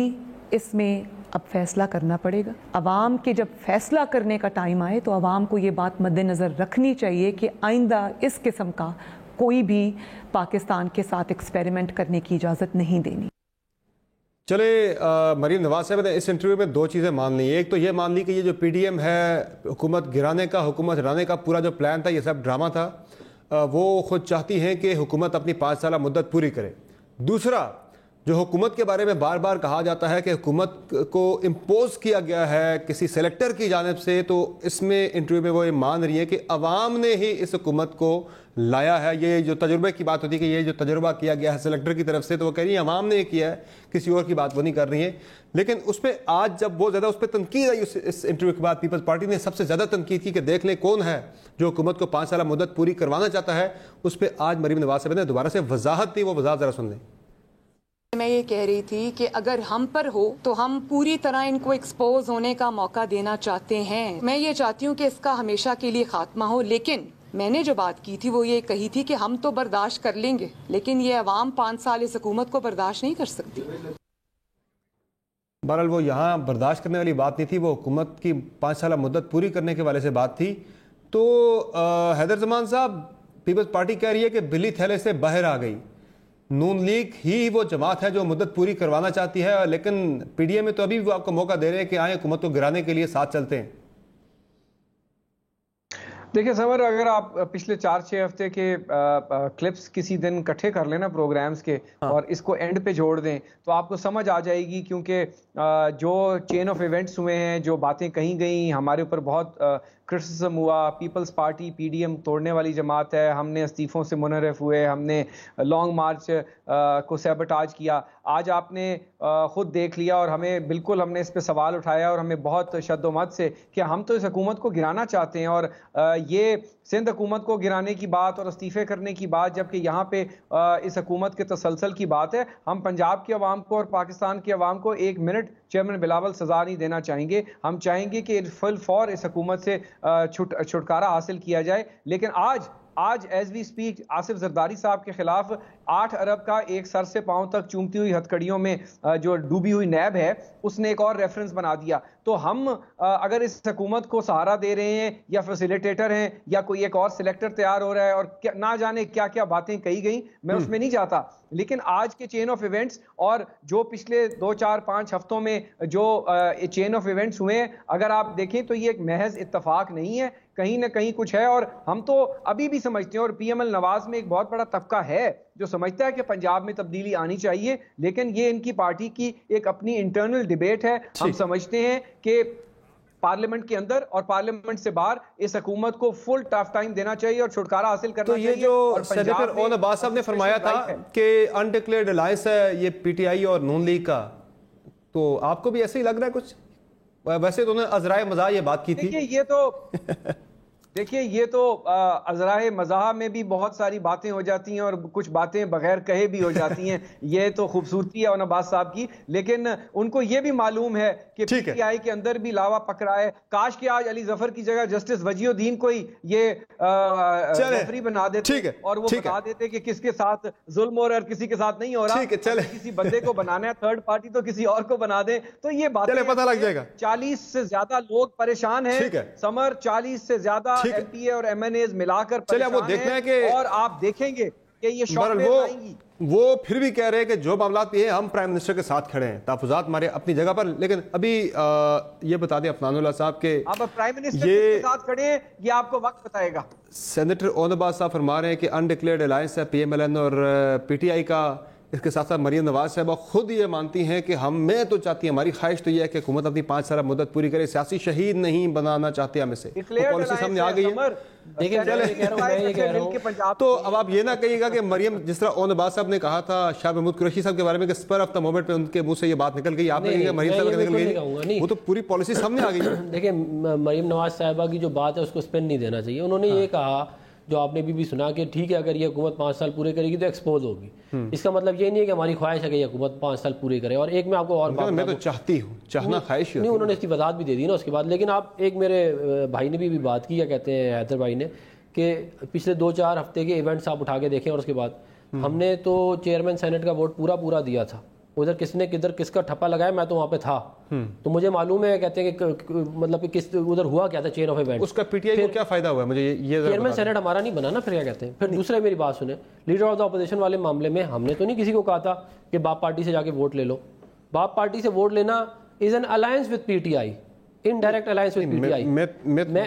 اس میں اب فیصلہ کرنا پڑے گا. عوام کے جب فیصلہ کرنے کا ٹائم آئے تو عوام کو یہ بات مد نظر رکھنی چاہیے کہ آئندہ اس قسم کا کوئی بھی پاکستان کے ساتھ ایکسپیریمنٹ کرنے کی اجازت نہیں دینی. چلے مریم نواز صاحب نے اس انٹرویو میں 2 چیزیں مان لی. ایک تو یہ مان لی کہ یہ جو پی ڈی ایم ہے حکومت گرانے کا, حکومت ہرانے کا پورا جو پلان تھا یہ سب ڈرامہ تھا. وہ خود چاہتی ہیں کہ حکومت اپنی 5 سالہ مدت پوری کرے. دوسرا, جو حکومت کے بارے میں بار بار کہا جاتا ہے کہ حکومت کو امپوز کیا گیا ہے کسی سلیکٹر کی جانب سے, تو اس میں انٹرویو میں وہ یہ مان رہی ہیں کہ عوام نے ہی اس حکومت کو لایا ہے. یہ جو تجربے کی بات ہوتی ہے کہ یہ جو تجربہ کیا گیا ہے سلیکٹر کی طرف سے, تو وہ کہہ رہی ہیں عوام نے یہ کیا ہے, کسی اور کی بات وہ نہیں کر رہی ہیں. لیکن اس پہ آج جب بہت زیادہ اس پہ تنقید آئی اس انٹرویو کے بعد, پیپلز پارٹی نے سب سے زیادہ تنقید کی کہ دیکھ لیں کون ہے جو حکومت کو 5 سالہ مدت پوری کروانا چاہتا ہے. اس پہ آج مریم نواز صاحب نے دوبارہ سے وضاحت دی. وہ وضاحت ذرا سن لیں. میں یہ کہہ رہی تھی کہ اگر ہم پر ہو تو ہم پوری طرح ان کو ایکسپوز ہونے کا موقع دینا چاہتے ہیں. میں یہ چاہتی ہوں کہ اس کا ہمیشہ کے لیے خاتمہ ہو. لیکن میں نے جو بات کی تھی وہ یہ کہی تھی کہ ہم تو برداشت کر لیں گے, لیکن یہ عوام 5 سال اس حکومت کو برداشت نہیں کر سکتی. بہرحال وہ یہاں برداشت کرنے والی بات نہیں تھی, وہ حکومت کی 5 سالہ مدت پوری کرنے کے والے سے بات تھی. تو حیدر زمان صاحب, پیپلز پارٹی کہہ رہی ہے کہ بلی تھیلے سے باہر آ گئی. نون لیگ ہی وہ جماعت ہے جو مدت پوری کروانا چاہتی ہے, لیکن پی ڈی ایم میں تو ابھی بھی آپ کو موقع دے رہے ہیں کہ آئیں حکومت کو گرانے کے لیے ساتھ چلتے ہیں. دیکھیں سمر, اگر آپ پچھلے 4-6 ہفتے کے کلپس کسی دن کٹھے کر لینا پروگرامز کے اور اس کو اینڈ پہ جوڑ دیں تو آپ کو سمجھ آ جائے گی, کیونکہ جو چین آف ایونٹس ہوئے ہیں, جو باتیں کہیں گئیں, ہمارے اوپر بہت کرٹیسزم ہوا. Peoples Party P D M توڑنے والی جماعت ہے, ہم نے استعفوں سے منحرف ہوئے, ہم نے لانگ مارچ کو سیبوٹاج کیا. آج آپ نے خود دیکھ لیا اور ہمیں بالکل ہم نے اس پہ سوال اٹھایا اور ہمیں بہت شد و مت سے کہ ہم تو اس حکومت کو گرانا چاہتے ہیں. اور یہ سندھ حکومت کو گرانے کی بات اور استعفے کرنے کی بات, جبکہ یہاں پہ اس حکومت کے تسلسل کی بات ہے. ہم پنجاب کے عوام کو اور پاکستان کے عوام کو 1 منٹ چیئرمین بلاول سزا نہیں دینا چاہیں گے. ہم چاہیں گے کہ فل فور اس حکومت سے چھٹکارا حاصل کیا جائے. لیکن آج as we speak Asif Zardari صاحب کے خلاف 8 ارب کا ایک سر سے پاؤں تک چومتی ہوئی ہتھکڑیوں میں جو ڈوبی ہوئی نیب ہے, اس نے ایک اور ریفرنس بنا دیا. تو ہم اگر اس حکومت کو سہارا دے رہے ہیں یا فیسیلیٹیٹر ہیں یا کوئی ایک اور سلیکٹر تیار ہو رہا ہے اور نہ جانے کیا کیا باتیں کہی گئیں, میں اس میں نہیں جاتا. لیکن آج کے چین آف ایونٹس اور جو پچھلے 2-4-5 ہفتوں میں جو چین آف ایونٹس ہوئے ہیں, اگر آپ دیکھیں تو یہ ایک محض اتفاق نہیں ہے, کہیں نہ کہیں کچھ ہے. اور ہم تو ابھی بھی سمجھتے ہیں, اور پی ایم ایل نواز میں ایک بہت بڑا طبقہ ہے جو سمجھتا ہے کہ پنجاب میں تبدیلی آنی چاہیے, لیکن یہ ان کی پارٹی کی ایک اپنی انٹرنل ڈیبیٹ ہے. ہم سمجھتے ہیں کہ پارلیمنٹ کے اندر اور پارلیمنٹ سے باہر اس حکومت کو فل ٹف ٹائم دینا چاہیے اور چھٹکارا حاصل کرنا چاہیے. تو یہ جو سینیٹر اون عباس صاحب نے فرمایا تھا کہ انڈکلیئرڈ الائنس ہے یہ پی ٹی آئی اور نون لیگ کا, تو آپ کو بھی ایسے ہی لگ رہا ہے کچھ؟ ویسے تو انہوں نے عذرائے مزاح یہ بات کی تھی. یہ تو دیکھیے یہ تو ازرائے مزاح میں بھی بہت ساری باتیں ہو جاتی ہیں اور کچھ باتیں بغیر کہے بھی ہو جاتی ہیں. یہ تو خوبصورتی ہے عباس صاحب کی, لیکن ان کو یہ بھی معلوم ہے کہ پی ٹی آئی کے اندر بھی لاوا پکڑا ہے. کاش کہ آج علی ظفر کی جگہ جسٹس وجی الدین کو ہی یہ ریفری بنا دیتے اور وہ بتا دیتے کہ کس کے ساتھ ظلم ہو رہا ہے اور کسی کے ساتھ نہیں ہو رہا. کسی بندے کو بنانا ہے تھرڈ پارٹی تو کسی اور کو بنا دیں. تو یہ باتیں پتہ لگ جائے گا. 40 سے زیادہ لوگ پریشان ہیں سمر, 40 سے زیادہ ایم پی اے اور ایم این ایز ملا کر پریشان ہیں, اور آپ دیکھیں گے کہ یہ شوق میں آئیں گی. وہ پھر بھی کہہ رہے ہیں کہ جو معاملات بھی ہیں ہم پرائم منسٹر کے ساتھ کھڑے ہیں, تحفظات ہمارے اپنی جگہ پر. لیکن ابھی یہ بتا دیں عفنان اللہ صاحب کہ آپ پرائم منسٹر کے ساتھ کھڑے ہیں, یہ آپ کو وقت بتائے گا. سینیٹر اون عباس صاحب فرما رہے ہیں کہ انڈکلیئرڈ الائنس ہے پی ایم ایل این اور پی ٹی آئی کا. اس کے ساتھ ساتھ مریم نواز صاحبہ خود یہ مانتی ہیں کہ میں تو چاہتی ہیں, ہماری خواہش تو یہ ہے کہ حکومت اپنی 5 سالہ مدت پوری کرے, سیاسی شہید نہیں بنانا چاہتے ہمیں سے. پالیسی سامنے آ گئی ہے. تو اب آپ یہ نہ کہیے گا کہ مریم, جس طرح اون عباس صاحب نے کہا تھا شاہ محمود قریشی صاحب کے بارے میں کہ اسپر آف دا مومنٹ پہ ان کے منہ سے یہ بات نکل گئی, آپ نے مریم صاحب نکل گئی, وہ تو پوری پالیسی سامنے آ گئی. دیکھیں مریم نواز صاحبہ کی جو بات ہے اس کو اسپین نہیں دینا چاہیے. انہوں نے یہ کہا جو آپ نے بھی سنا کہ ٹھیک ہے اگر یہ حکومت 5 سال پورے کرے گی تو ایکسپوز ہوگی. اس کا مطلب یہ نہیں ہے کہ ہماری خواہش ہے کہ یہ حکومت 5 سال پورے کرے. اور ایک میں آپ کو اور بات, میں تو چاہتی ہوں, چاہنا خواہش نہیں, انہوں نے اس کی وضاحت بھی دے دی نا اس کے بعد. لیکن آپ ایک میرے بھائی نے بھی بات کی, کیا کہتے ہیں حیدر بھائی نے, کہ پچھلے 2-4 ہفتے کے ایونٹس آپ اٹھا کے دیکھیں اور اس کے بعد ہم نے تو چیئرمین سینٹ کا ووٹ پورا دیا تھا. ادھر کس نے کدھر کس کا ٹھپا لگایا, میں تو وہاں پہ تھا, تو مجھے معلوم ہے. کہتے ہیں کہ مطلب کہ کس ادھر ہوا کیا تھا چین آف ایونٹ, اس کا پی ٹی آئی کو کیا فائدہ ہوا مجھے یہ چیئرمین سینٹ ہمارا نہیں بنا نا. پھر کیا کہتے ہیں, پھر دوسرے میری بات سنیں, لیڈر آف دا اپوزیشن والے معاملے میں ہم نے تو نہیں کسی کو کہا تھا کہ باپ پارٹی سے جا کے ووٹ لے لو. باپ پارٹی سے ووٹ لینا is an alliance with P T I, indirect alliance with P T I.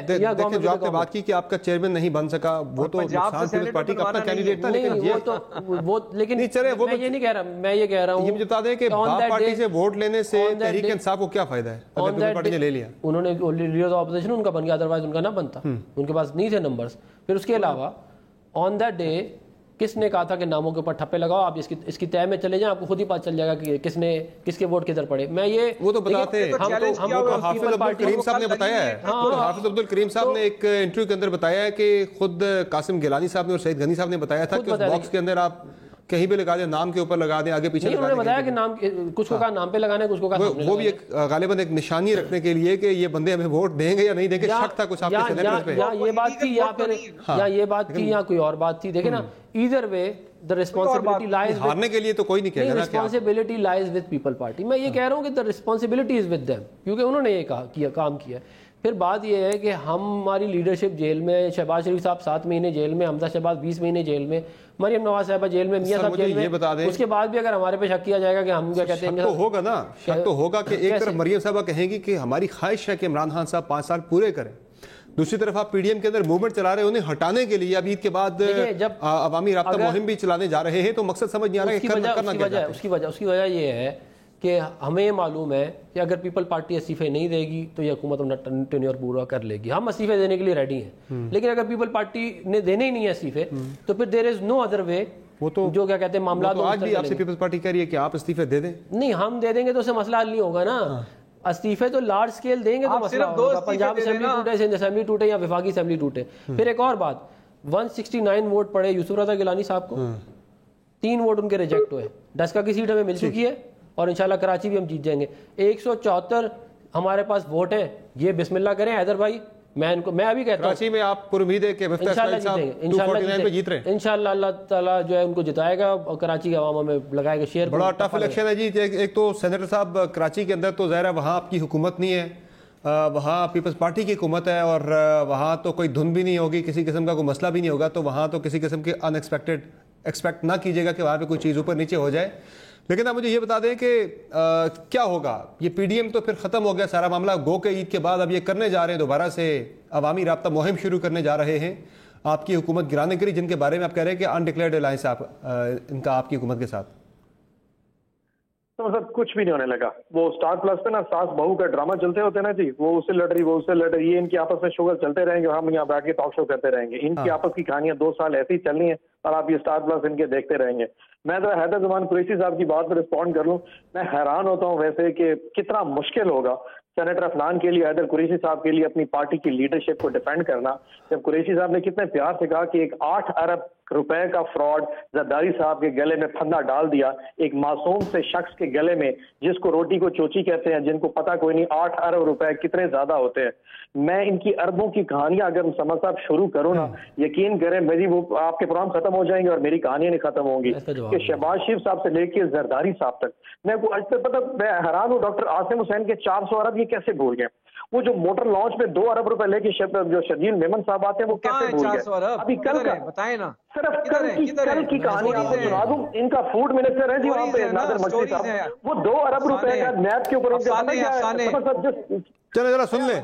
دیکھیں جو آپ نے بات کی کہ آپ کا چیئرمین نہیں بن سکا, وہ تو پیپلز پارٹی کا اپنا کینڈیڈیٹ تھا. لیکن میں یہ نہیں کہہ رہا, میں یہ کہہ رہا ہوں, یہ مجھے بتا دیں کہ باپ پارٹی سے ووٹ لینے سے تحریک انصاف کو کیا فائدہ ہے اگر پیپلز پارٹی نے لے لیا. انہوں نے لیڈر آف اپوزیشن ان کا بن گیا, ادروائز ان کا نہ بنتا, ان کے پاس نہیں تھے نمبرز. پھر اس کے علاوہ آن دیٹ ڈے کس نے کہا تھا کہ ناموں کے اوپر ٹھپے لگاؤ, آپ اس کی طے میں چلے جائیں, آپ کو خود ہی پتہ چل جائے گا کہ کس کے ووٹ کدھر پڑے. میں یہ وہ تو بتاتے ہیں, حافظ عبدالکریم صاحب نے بتایا ہے, حافظ عبدالکریم صاحب نے ایک انٹرویو کے اندر بتایا ہے کہ خود قاسم گیلانی صاحب نے اور سعید غنی صاحب نے بتایا تھا کہ اس باکس کے اندر آپ کہیں بھی لگا دیں, نام کے اوپر لگا دیں, آگے پیچھے. انہوں نے بتایا کہ نام کچھ کو کہا نام پہ لگانا ہے, کچھ کو کہا وہ بھی ایک غالباً ایک نشانی رکھنے کے لیے کہ یہ بندے ہمیں ووٹ دیں گے یا نہیں دیں گے, شک تھا کچھ آپ کے سینیٹرز پہ. یا یہ بات تھی یا پھر یا یہ بات تھی یا کوئی اور بات تھی. دیکھیں نا, either way the responsibility lies ہارنے کے لیے تو کوئی نہیں کہے گا, responsibility lies with people party. میں یہ کہہ رہا ہوں کہ the responsibility is with them, کیونکہ انہوں نے یہ کام کیا. پھر بات یہ ہے کہ ہماری لیڈرشپ جیل میں, شہباز شریف صاحب 7 مہینے جیل میں, حمزہ شہباز 20 مہینے جیل میں, مریم نواز صاحبہ جیل میں, میاں صاحب جیل میں. اس کے بعد بھی اگر ہمارے پہ شک کیا جائے گا کہ ہم کیا کہتے ہیں, تو ہوگا نا, شک تو ہوگا کہ ایک طرف مریم صاحبہ کہیں گی کہ ہماری خواہش ہے کہ عمران خان صاحب 5 سال پورے کریں, دوسری طرف آپ پی ڈی ایم کے اندر موومنٹ چلا رہے ہیں انہیں ہٹانے کے لیے. اب عید کے بعد جب عوامی رابطہ مہم بھی چلانے جا رہے ہیں تو مقصد سمجھ نہیں آ رہا ہے کہ کرنا کیا ہے. اس کی وجہ یہ ہے کہ ہمیں یہ معلوم ہے کہ اگر پیپل پارٹی استعفے نہیں دے گی تو یہ حکومت اپنا ٹینیور پورا کر لے گی. ہم استعفے دینے کے لیے ریڈی ہیں, لیکن اگر پیپل پارٹی نے دینے ہی نہیں ہے استعفے تو پھر دیر از نو ادر وے. وہ تو جو کیا کہتے ہیں معاملات, آج بھی آپ سے پیپلز پارٹی کہہ رہی ہے کہ آپ استعفے دے دیں. نہیں, ہم دے دیں گے تو اس سے مسئلہ حل نہیں ہوگا نا. استعفے تو لارج سکیل دیں گے تو مسئلہ ہوگا, پنجاب اسمبلی ٹوٹے, سندھ اسمبلی ٹوٹے یا وفاقی اسمبلی ٹوٹے. پھر ایک اور بات, 169 ووٹ پڑے یوسف رضا گیلانی صاحب کو, 3 ووٹ ان کے ریجیکٹ ہوئے. ڈسکا کی سیٹ ہمیں مل چکی ہے اور انشاءاللہ کراچی بھی ہم جیت جائیں گے. 174 ہمارے پاس ووٹ ہیں, یہ بسم اللہ کریں حیدر بھائی. میں ابھی کہتا ہوں کراچی میں آپ پر امید ہے کہ انشاءاللہ اللہ تعالیٰ جو ہے ان کو جتائے گا اور کراچی کے عوام میں لگائے گا شیئر. بڑا ٹف الیکشن ہے جی. ایک تو سینیٹر صاحب کراچی کے اندر تو ظاہر ہے وہاں آپ کی حکومت نہیں ہے, وہاں پیپلز پارٹی کی حکومت ہے, اور وہاں تو کوئی دھن بھی نہیں ہوگی, کسی قسم کا کوئی مسئلہ بھی نہیں ہوگا, تو وہاں تو کسی قسم کے ان ایکسپیکٹ نہ کیجیے گا کہ وہاں پہ کوئی چیز اوپر نیچے ہو جائے. لیکن آپ مجھے یہ بتا دیں کہ کیا ہوگا, یہ پی ڈی ایم تو پھر ختم ہو گیا سارا معاملہ, گو کہ عید کے بعد اب یہ کرنے جا رہے ہیں دوبارہ سے عوامی رابطہ مہم شروع کرنے جا رہے ہیں آپ کی حکومت گرانے کے لیے, جن کے بارے میں آپ کہہ رہے ہیں کہ انڈکلیئرڈ الائنس ان کا آپ کی حکومت کے ساتھ. تو سر کچھ بھی نہیں ہونے لگا. وہ اسٹار پلس پہ نا ساس بہو کا ڈرامہ چلتے ہوتے نا جی, وہ اس سے لڑ رہی, وہ اس سے لڑ رہی, یہ ان کی آپس میں شوگر چلتے رہیں گے, ہم یہاں بیٹھ کے ٹاک شو کرتے رہیں گے. ان کی آپس کی کہانیاں 2 سال ایسی ہی چلنی ہے اور آپ یہ اسٹار پلس ان کے دیکھتے رہیں گے. میں ذرا حیدر زمان قریشی صاحب کی بات پہ رسپونڈ کر لوں. میں حیران ہوتا ہوں ویسے کہ کتنا مشکل ہوگا سینیٹر عفنان کے لیے، حیدر قریشی صاحب کے لیے اپنی پارٹی کی لیڈرشپ کو ڈیفینڈ کرنا، جب قریشی صاحب نے کتنے پیار سے کہا کہ ایک 8 ارب روپے کا فراڈ زرداری صاحب کے گلے میں پھندا ڈال دیا، ایک معصوم سے شخص کے گلے میں جس کو روٹی کو چوچی کہتے ہیں، جن کو پتہ کوئی نہیں 8 ارب روپے کتنے زیادہ ہوتے ہیں. میں ان کی اربوں کی کہانیاں اگر سمر صاحب شروع کروں نا، یقین کریں میری وہ آپ کے پروگرام ختم ہو جائیں گے اور میری کہانیاں نہیں ختم ہوں گی کہ شہباز شریف صاحب سے لے کے زرداری صاحب تک. میں کو آج تک پتہ، میں حیران ہوں ڈاکٹر عاصم حسین کے 400 ارب یہ کیسے بھول گئے. وہ جو موٹر لانچ میں 2 ارب روپے لے کے جو شرجیل میمن صاحب آتے ہیں وہ کیسے بھول گئے. ابھی کل کا بتائیں نا، صرف کل کی کہانی آپ کو سنا دوں. ان کا فوڈ منسٹر ہے جی وہاں پہ نادر مکی صاحب، وہ 2 ارب روپے کا نیب کے اوپر. چلے ذرا سن لیں،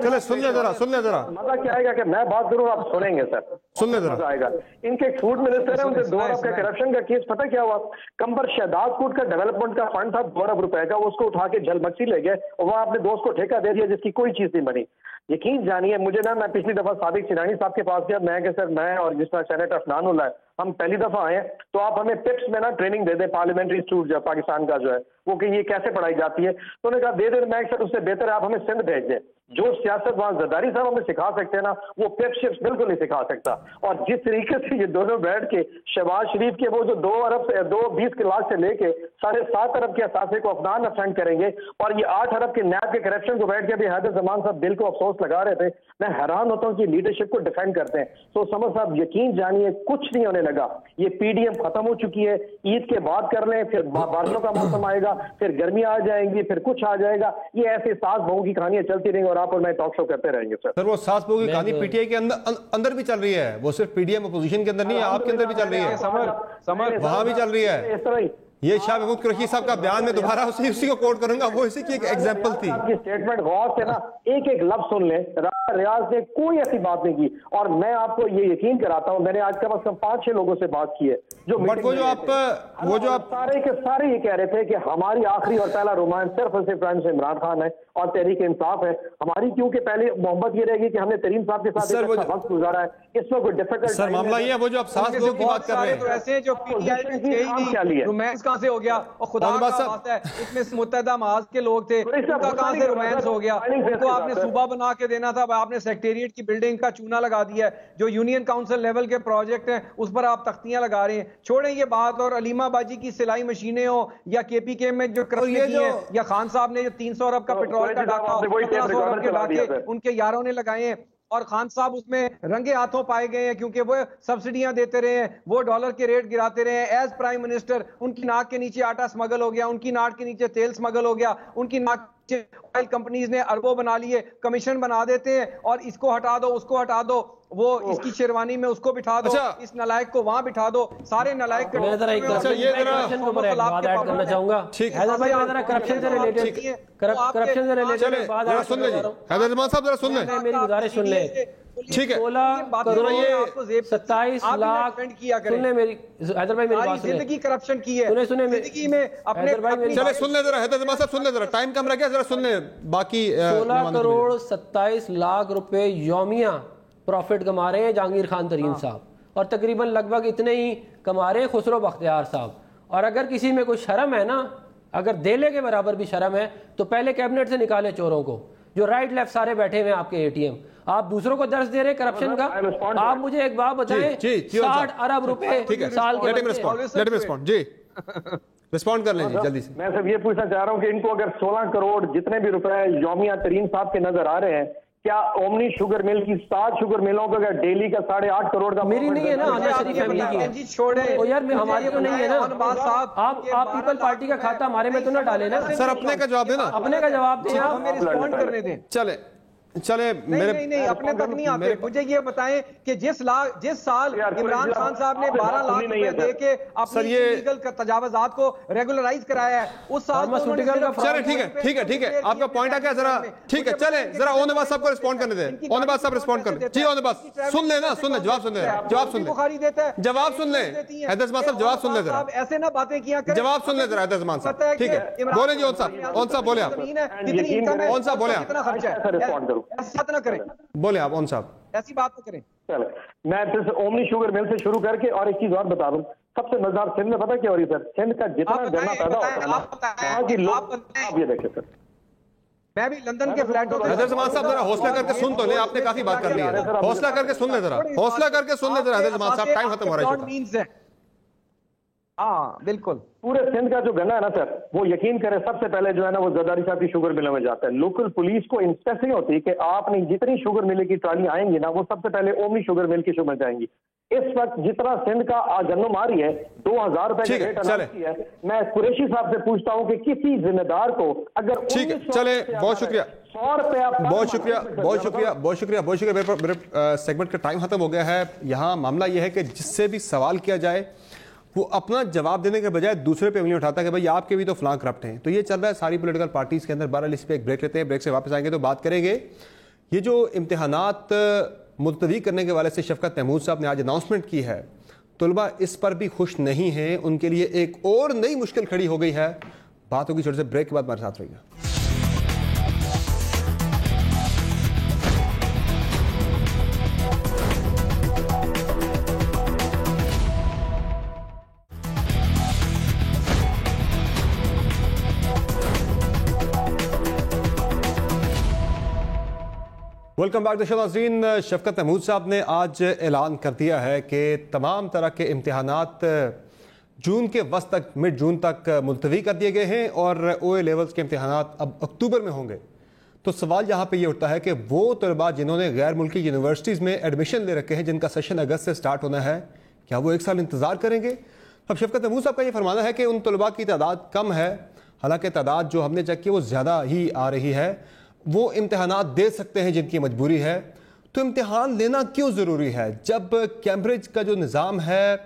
چلے سن لیں ذرا مزہ کیا آئے گا کہ میں بات کروں آپ سنیں گے سر، سن لیں ذرا. مزہ آئے گا. ان کے فوڈ منسٹر ہے، ان کے 2 ارب کا کرپشن کا کیس پتہ کیا ہوا. کمبر شہداد فوڈ کا ڈیولپمنٹ کا فنڈ تھا 2 ارب روپے کا، وہ اس کو اٹھا کے جھل مکسی لے گئے اور وہاں اپنے دوست کو ٹھیکہ دے دیا جس کی کوئی چیز نہیں بنی. یقین جانیے مجھے نا، میں پچھلی دفعہ صادق چنانی صاحب کے پاس گیا، میں کہ سر میں اور جس طرح سینیٹر عفنان اللہ ہے ہم پہلی دفعہ آئے ہیں تو آپ ہمیں ٹپس میں نا ٹریننگ دے دیں پارلیمنٹری انسٹیٹیوٹ جو پاکستان کا جو ہے وہ کہ یہ کیسے پڑھائی جاتی ہے. تو انہوں نے کہا دے دیں. میں سر اس سے بہتر ہے آپ ہمیں سندھ بھیج دیں. جو سیاست وہاں زرداری صاحب ہمیں سکھا سکتے ہیں نا وہ پپ شپس بالکل نہیں سکھا سکتا. اور جس طریقے سے یہ دونوں بیٹھ کے شہباز شریف کے وہ جو 2 ارب سے 2.20 لاکھ سے لے کے 7.5 ارب کے اثاثے کو عفنان افسینڈ کریں گے اور یہ 8 ارب کے نیب کے کرپشن کو بیٹھ کے بھی حیدر زمان صاحب دل کو افسوس لگا رہے تھے. میں حیران ہوتا ہوں کہ لیڈرشپ کو ڈیفینڈ کرتے ہیں. تو سمر صاحب یقین جانیے کچھ نہیں ہونے لگا. یہ پی ڈی ایم ختم ہو چکی ہے. عید کے بعد کر لیں، پھر بارشوں کا موسم آئے گا، پھر گرمی آ جائیں گی، پھر کچھ آ جائے گا. یہ ایسے ساس بہو کی کہانیاں چلتی رہیں گی اور آپ اور میں ٹاک شو کرتے رہیں گے سر. وہ ساس بہو کی کہانی پی ٹی آئی کے اندر بھی چل رہی ہے، وہ صرف پی ڈی ایم اپوزیشن کے اندر نہیں ہے، آپ کے اندر بھی چل رہی ہے، وہاں بھی چل رہی ہے. اس طرح یہ شاہ محمود قریشی صاحب کا بیان میں دوبارہ اسی کو کوٹ کروں گا، وہ اسی کی ایک ایگزامپل تھی. اسٹیٹمنٹ غور سے نا ایک ایک لفظ سن لیں. ریاض نے کوئی ایسی بات نہیں کی اور میں آپ کو یہ یقین کراتا ہوں میں نے آج کم از کم 5-6 لوگوں سے بات کی ہے جو سارے کے سارے یہ کہہ رہے تھے کہ ہماری آخری اور پہلا رومان صرف اور صرف پرائم منسٹر عمران خان ہے اور تحریک انصاف ہے. ہماری کیونکہ پہلے محبت یہ رہے گی کہ ہم نے ترین صاحب کے ساتھ ایک اچھا وقت گزارا ہے. اس میں کوئی ڈیفیکلٹ سر معاملہ یہ ہے وہ جو آپ ساس بہو کی بات کر رہے ہیں ایسے جو پی ٹی آئی میں رومانس کہاں سے ہو گیا اور خدا کا واسطہ ہے اس میں متحدہ محاذ کے لوگ تھے ان کا کہاں سے رومانس ہو گیا. ان کو آپ نے صوبہ بنا کے دینا تھا، آپ نے سیکریٹریٹ کی بلڈنگ کا چونا لگا دیا ہے. جو یونین کاؤنسل لیول کے پروجیکٹ ہیں اس پر آپ تختیاں لگا رہے ہیں. چھوڑیں یہ بات. اور علیمہ باجی کی سلائی مشینیں ہوں یا کے پی کے میں جو کرپشن کی ہیں یا خان صاحب نے جو 300 ارب کا پیٹرول کا ڈاکہ 1700 ارب کے ڈاکے ان کے یاروں نے لگائے ہیں اور خان صاحب اس میں رنگے ہاتھوں پائے گئے ہیں کیونکہ وہ سبسڈیاں دیتے رہے ہیں، وہ ڈالر کے ریٹ گراتے رہے ہیں. ایز پرائم منسٹر ان کی ناک کے نیچے آٹا سمگل ہو گیا، ان کی ناک کے نیچے تیل سمگل ہو گیا، ان کی ناک آئل کمپنیز نے اربوں بنا لیے، کمیشن بنا دیتے ہیں اور اس کو ہٹا دو اس کو ہٹا دو، وہ اس کی شیروانی میں اس کو بٹھا دو، اس نالائق کو وہاں بٹھا دو. سارے نالائق میں ذرا ایک کرپشن کے اوپر ایک بات ایڈ کرنا چاہوں گا. حیدر بھائی میں ذرا کرپشن سے ریلیٹڈ بات ایڈ کرنا چاہ رہا ہوں. حیدر زمان صاحب ذرا سن لیں، میری گزارش سن لیں. ٹھیک ہے 16 کروڑ 27 لاکھ سن لیں میری حیدر بھائی میری بات سنیں. زندگی کرپشن کی ہے زندگی میں اپنے چلے سن لیں ذرا. حیدر زمان صاحب سن لیں ذرا، ٹائم کم رہ گیا، ذرا سن لیں باقی. 16 کروڑ 27 لاکھ روپے یومیہ پروفٹ کما رہے ہیں جہانگیر خان ترین صاحب اور تقریباً لگ بھگ اتنے ہی کما رہے ہیں خسرو بختیار صاحب. اور اگر کسی میں کوئی شرم ہے نا، اگر دیلے کے برابر بھی شرم ہے تو پہلے کیبنٹ سے نکالے چوروں کو جو رائٹ لیفٹ سارے بیٹھے ہوئے ہیں آپ کے اے ٹی ایم. آپ دوسروں کو درس دے رہے کرپشن کا. آپ مجھے ایک بات بتائیں 60 ارب روپے سال کے جی ریسپونڈ کر لیں جی جلدی سے. میں صرف یہ پوچھنا چاہ رہا ہوں کہ ان کو اگر 16 کروڑ جتنے بھی روپے یومیہ ترین صاحب کے نظر آ رہے ہیں، کیا اومنی شوگر مل کی 7 شوگر ملوں کو اگر ڈیلی کا 8.5 کروڑ کا میری نہیں ہے نا، آنیا شریف فیملی کی ہے او یار ہماری کو نہیں ہے نا. آپ پیپل پارٹی کا کھاتا ہمارے میں تو نہ ڈالے نا سر. اپنے کا جواب دیں نا، اپنے کا جواب دیں آپ. ہمیں رسپونڈ کرنے دیں. چلے نہیں اپنے تک نہیں آتے. مجھے یہ بتائیں کہ جس سال عمران خان صاحب نے 12 لاکھ روپے دے کے اپنی لیگل تجاوزات کو ریگولرائز کرایا ہے اس سال چلے ٹھیک ہے آپ کا پوائنٹ آ گیا. ذرا ٹھیک ہے چلے ذرا اون باز صاحب کو رسپونڈ کرنے دیں. اون باز صاحب رسپونڈ کر لیں. جی اون باز سن لیں نا، سن لیں جواب سن لیں جواب سن لیں. حیدر زمان صاحب جواب سن لیں ذرا، ایسے نہ باتیں کیا کریں. جواب سن لیں ذرا حیدر زمان صاحب. ٹھیک ہے بولیں جی اون صاحب بولیں آپ. اون صاحب بولیں آپ. ایسا نہ کریں. بولے آپ اون صاحب ایسی بات نہ کریں. چلے میں پھر سے اومنی شوگر مل سے شروع کر کے اور ایک چیز اور بتا دوں. سب سے مزیدار سندھ میں پتہ کیا ہو رہی ہے سر؟ سندھ کا جتنا گنا پیدا ہوتا ہے نا وہاں کی لوگ، آپ یہ دیکھیں سر میں بھی لندن کے فلیٹوں حیدر زمان صاحب ذرا حوصلہ کر کے سن تو لیں, آپ نے کافی بات کر لی ہے, حوصلہ کر کے سن لیں ذرا, حوصلہ کر کے سن لیں ذرا حیدر زمان صاحب, ٹائم ختم ہو رہا ہے. ہاں بالکل. پورے سندھ کا جو گنا ہے نا سر, وہ یقین کریں سب سے پہلے جو ہے نا وہ زرداری صاحب کی شوگر ملوں میں جاتا ہے. لوکل پولیس کو انسٹرکشن ہوتی ہے کہ آپ نے جتنی شوگر مل کی ٹرالی آئیں گی نا, وہ سب سے پہلے اومی شوگر مل کی شوگر میں جائیں گی. اس وقت جتنا سندھ کا گندم آ رہی ہے 2000 روپے کا ریٹ اناؤنس کیا ہے. میں قریشی صاحب سے پوچھتا ہوں کہ کسی ذمہ دار کو اگر ٹھیک ہے چلے, بہت شکریہ, 100 روپے, بہت شکریہ, بہت شکریہ, بہت شکریہ, بہت شکریہ. میرے سیگمنٹ کا ٹائم ختم ہو گیا ہے. یہاں معاملہ یہ ہے کہ جس سے بھی سوال کیا جائے وہ اپنا جواب دینے کے بجائے دوسرے پہ انگلی اٹھاتا ہے کہ بھائی آپ کے بھی تو فلاں کرپٹ ہیں. تو یہ چل رہا ہے ساری پولیٹیکل پارٹیز کے اندر. بہرحال اس پہ ایک بریک لیتے ہیں, بریک سے واپس آئیں گے تو بات کریں گے یہ جو امتحانات ملتوی کرنے کے حوالے سے شفقت محمود صاحب نے آج اناؤنسمنٹ کی ہے. طلبہ اس پر بھی خوش نہیں ہیں, ان کے لیے ایک اور نئی مشکل کھڑی ہو گئی ہے. بات ہوگی چھوٹے سے بریک کے بعد, ہمارے ساتھ رہیے. ویلکم بیک ٹو ناظرین. شفقت محمود صاحب نے آج اعلان کر دیا ہے کہ تمام طرح کے امتحانات جون کے وسط تک, مڈ جون تک ملتوی کر دیے گئے ہیں اور او اے لیولز کے امتحانات اب اکتوبر میں ہوں گے. تو سوال یہاں پہ یہ اٹھتا ہے کہ وہ طلباء جنہوں نے غیر ملکی یونیورسٹیز میں ایڈمیشن لے رکھے ہیں, جن کا سیشن اگست سے سٹارٹ ہونا ہے, کیا وہ ایک سال انتظار کریں گے؟ اب شفقت محمود صاحب کا یہ فرمانا ہے کہ ان طلباء کی تعداد کم ہے, حالانکہ تعداد جو ہم نے چیک کی وہ زیادہ ہی آ رہی ہے. وہ امتحانات دے سکتے ہیں جن کی مجبوری ہے. تو امتحان لینا کیوں ضروری ہے جب کیمبرج کا جو نظام ہے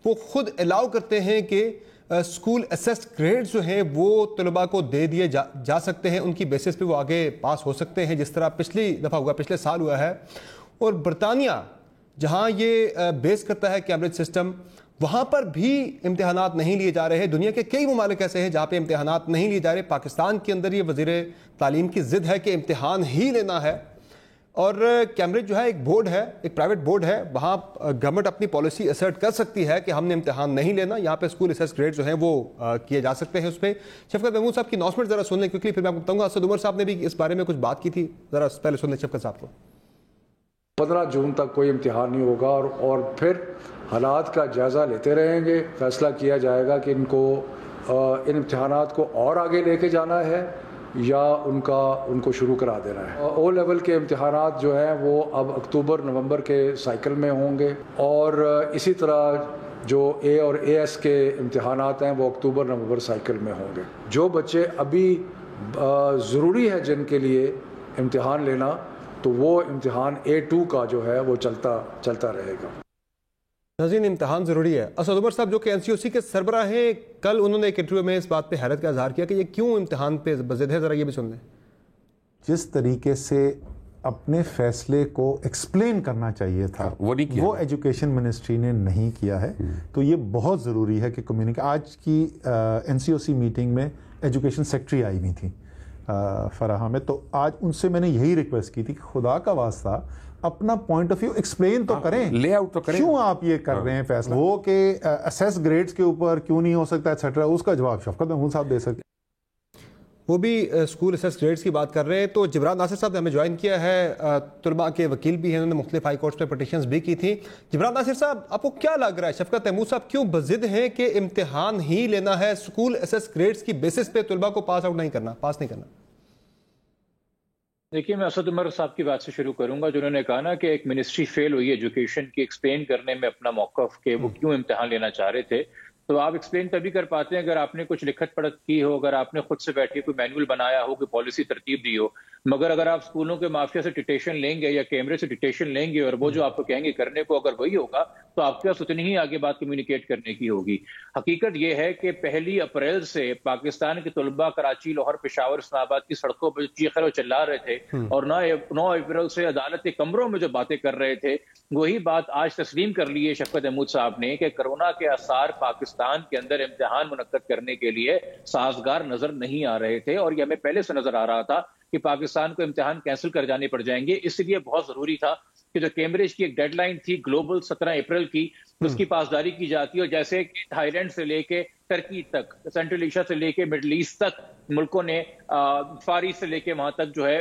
وہ خود الاؤ کرتے ہیں کہ اسکول اسسڈ گریڈز جو ہیں وہ طلباء کو دے دیے جا سکتے ہیں, ان کی بیسس پہ وہ آگے پاس ہو سکتے ہیں, جس طرح پچھلی دفعہ ہوا, پچھلے سال ہوا ہے. اور برطانیہ جہاں یہ بیس کرتا ہے کیمبرج سسٹم, وہاں پر بھی امتحانات نہیں لیے جا رہے. دنیا کے کئی ممالک ایسے ہیں جہاں پہ امتحانات نہیں لیے جا رہے. پاکستان کے اندر یہ وزیر تعلیم کی ضد ہے کہ امتحان ہی لینا ہے. اور کیمبرج جو ہے ایک بورڈ ہے, ایک پرائیویٹ بورڈ ہے, وہاں گورنمنٹ اپنی پالیسی اسرٹ کر سکتی ہے کہ ہم نے امتحان نہیں لینا. یہاں پہ اسکول اسیس گریڈ جو ہیں وہ کیے جا سکتے ہیں. اس پہ شفقت محمود صاحب کی اناؤنسمنٹ ذرا سن لیں کیونکہ پھر میں آپ کو بتاؤں گا. اسد عمر صاحب نے بھی اس بارے میں کچھ بات کی تھی, ذرا پہلے سن لیں شفقت صاحب کو. 15 جون تک کوئی امتحان نہیں ہوگا اور پھر حالات کا جائزہ لیتے رہیں گے. فیصلہ کیا جائے گا کہ ان امتحانات کو اور آگے لے کے جانا ہے یا ان کو شروع کرا دینا ہے. او لیول کے امتحانات جو ہیں وہ اب اکتوبر نومبر کے سائیکل میں ہوں گے, اور اسی طرح جو اے اور اے ایس کے امتحانات ہیں وہ اکتوبر نومبر سائیکل میں ہوں گے. جو بچے ابھی ضروری ہے جن کے لیے امتحان لینا, تو وہ امتحان A2 کا جو ہے وہ چلتا رہے گا. ناظرین, امتحان ضروری ہے. اسد عمر صاحب جو کہ NCOC کے سربراہ ہیں, کل انہوں نے ایک انٹرویو میں اس بات پہ حیرت کا اظہار کیا کہ یہ کیوں امتحان پہ ضد ہے, ذرا یہ بھی سن لیں. جس طریقے سے اپنے فیصلے کو ایکسپلین کرنا چاہیے تھا وہ ایجوکیشن منسٹری نے نہیں کیا ہے. تو یہ بہت ضروری ہے کہ آج کی NCOC میٹنگ میں ایجوکیشن سیکرٹری آئی ہوئی تھی فراہم ہے, تو آج ان سے میں نے یہی ریکویسٹ کی تھی کہ خدا کا واسطہ اپنا پوائنٹ آف ویو ایکسپلین تو کریں, لے آؤٹ تو کریں, کیوں آپ یہ کر رہے ہیں فیصلہ وہ کہ اسیس گریڈز کے اوپر کیوں نہیں ہو سکتا ایٹسیٹرا. اس کا جواب شفقت محمود صاحب دے سکتے. وہ بھی اسکول اسیس گریڈز کی بات کر رہے ہیں. تو جبران ناصر صاحب نے ہمیں جوائن کیا ہے, طلباء کے وکیل بھی ہیں, انہوں نے مختلف ہائی کورٹس میں پٹیشنز بھی کی تھیں. جبران ناصر صاحب, آپ کو کیا لگ رہا ہے شفقت محمود صاحب کیوں بضد ہیں کہ امتحان ہی لینا ہے, اسکول اسیس گریڈز کی بیسس پہ طلباء کو پاس نہیں کرنا؟ دیکھیے, میں اسد عمر صاحب کی بات سے شروع کروں گا, جنہوں نے کہا نا کہ ایک منسٹری فیل ہوئی ایجوکیشن کی ایکسپلین کرنے میں اپنا موقف کہ وہ کیوں امتحان لینا چاہ رہے تھے. تو آپ ایکسپلین تبھی کر پاتے ہیں اگر آپ نے کچھ لکھت پڑھت کی ہو, اگر آپ نے خود سے بیٹھ کے کوئی مینول بنایا ہو, کوئی پالیسی ترتیب دی ہو. مگر اگر آپ اسکولوں کے مافیا سے ڈیٹیشن لیں گے یا کیمرے سے ڈیٹیشن لیں گے اور وہ جو آپ کو کہیں گے کرنے کو اگر وہی ہوگا, تو آپ کے پاس اتنی ہی آگے بات کمیونیکیٹ کرنے کی ہوگی. حقیقت یہ ہے کہ 1 اپریل سے پاکستان کے طلباء کراچی, لاہور, پشاور, اسلام آباد کی سڑکوں پر چیخر و چلا رہے تھے, اور 9 اپریل سے عدالت کے کمروں میں جو باتیں کر رہے تھے, وہی بات آج تسلیم کر لی ہے شفقت محمود صاحب نے کہ کرونا کے آثار پاکستان کے اندر امتحان منعقد کرنے کے لیے سازگار نظر نہیں آ رہے تھے, اور یہ ہمیں پہلے سے نظر آ رہا تھا کہ پاکستان کو امتحان کینسل کر جانے پڑ جائیں گے. اس لیے بہت ضروری تھا کہ جو کیمبرج کی ایک ڈیڈ لائن تھی گلوبل 17 اپریل کی, اس کی پاسداری کی جاتی, اور جیسے کہ تھائی لینڈ سے لے کے ترکی تک, سینٹرل ایشیا سے لے کے مڈل ایسٹ تک ملکوں نے فاری سے لے کے وہاں تک جو ہے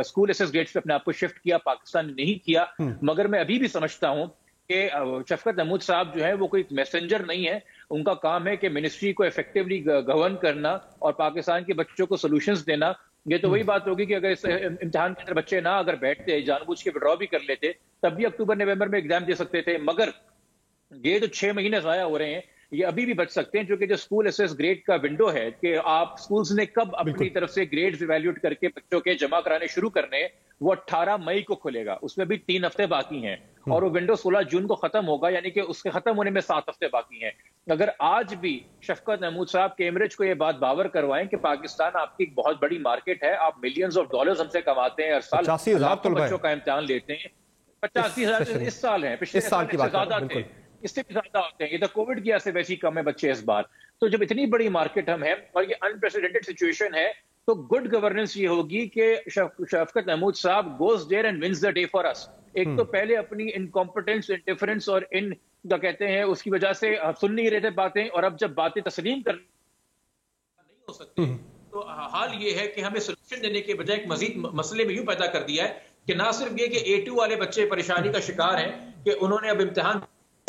اسکول ایسس گریڈز پہ اپنے آپ کو شفٹ کیا، پاکستان نے نہیں کیا. مگر میں ابھی بھی سمجھتا ہوں کہ شفقت محمود صاحب جو ہے وہ کوئی میسنجر نہیں ہے. ان کا کام ہے کہ منسٹری کو افیکٹولی گورن کرنا اور پاکستان کے بچوں کو سولوشنز دینا. یہ تو وہی بات ہوگی کہ اگر اس امتحان کے اندر بچے نہ اگر بیٹھتے، جان بوجھ کے وڈرا بھی کر لیتے، تب بھی اکتوبر نومبر میں ایگزام دے سکتے تھے. مگر یہ جو 6 مہینے ضائع ہو رہے ہیں، یہ ابھی بھی بچ سکتے ہیں، کیونکہ جو اسکول ایسس گریڈ کا ونڈو ہے کہ آپ اسکولز نے کب اپنی طرف سے گریڈز ایویلیوٹ کر کے بچوں کے جمع کرانے شروع کرنے، وہ 18 مئی کو کھلے گا. اس میں بھی 3 ہفتے باقی ہیں اور وہ ونڈو 16 جون کو ختم ہوگا، یعنی کہ اس کے ختم ہونے میں 7 ہفتے باقی ہیں. اگر آج بھی شفقت محمود صاحب کیمبرج کو یہ بات باور کروائیں کہ پاکستان آپ کی ایک بہت بڑی مارکیٹ ہے، آپ ملینز آف ڈالرز ہم سے کماتے ہیں، ہر سال 85,000 بچوں کا امتحان لیتے ہیں. 85,000 اس سال ہیں، پچھلے سال سے زیادہ تھے، اس سے بھی زیادہ ہوتے ہیں. یہ تو کووڈ کی وجہ سے ویسی کم ہے بچے اس بار. تو جب اتنی بڑی مارکیٹ ہم ہیں اور یہ انپریسیڈنٹڈ سچویشن ہے، تو گڈ گورننس یہ ہوگی کہ شفقت محمود صاحب goes there and wins the day for us. ایک تو پہلے اپنی انکمپٹنس، انڈیفرنس اور کیا کہتے ہیں اس کی وجہ سے سن نہیں رہے تھے باتیں، اور اب جب باتیں تسلیم کر نہیں ہو سکتی تو حال یہ ہے کہ ہمیں سولوشن دینے کے بجائے ایک مزید مسئلے میں یوں پیدا کر دیا ہے کہ نہ صرف یہ کہ A2 والے بچے پریشانی کا شکار ہیں کہ انہوں نے اب امتحان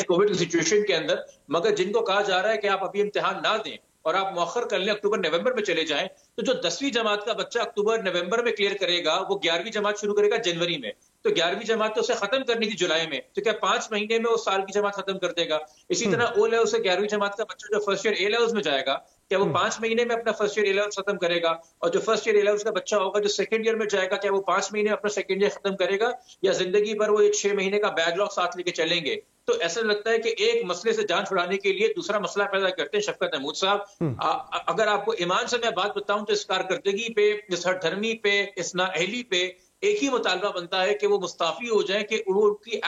کووڈ کی سچویشن کے اندر، مگر جن کو کہا جا رہا ہے کہ آپ ابھی امتحان نہ دیں اور آپ مؤخر کر لیں، اکتوبر نومبر میں چلے جائیں، تو جو 10ویں جماعت کا بچہ اکتوبر نومبر میں کلیئر کرے گا وہ 11ویں جماعت شروع کرے گا جنوری میں. تو 11ویں جماعت تو اسے ختم کرنی تھی جولائی میں، تو کیا 5 مہینے میں وہ سال کی جماعت ختم کر دے گا؟ اسی طرح او لیول سے 11ویں جماعت کا بچہ جو فرسٹ ایئر اے لیولز میں جائے گا، کیا وہ 5 مہینے میں اپنا فرسٹ ایئر اے لیولز ختم کرے گا؟ اور جو فرسٹ ایئر اے لیولز کا بچہ ہوگا جو سیکنڈ ایئر میں جائے گا، کیا وہ 5 مہینے میں اپنا سیکنڈ ایئر ختم کرے گا، یا زندگی بھر وہ 6 مہینے کا بیک لاگ ساتھ لے کے چلیں گے؟ تو ایسا لگتا ہے کہ ایک مسئلے سے جان چھڑانے کے لیے دوسرا مسئلہ پیدا کرتے ہیں شفقت محمود صاحب. اگر آپ کو ایمان سے میں بات بتاؤں تو اس کارکردگی پہ، اس ہر دھرمی پہ، اس نااہلی پہ ایک ہی مطالبہ بنتا ہے کہ وہ مستعفی ہو جائیں، کہ ان کی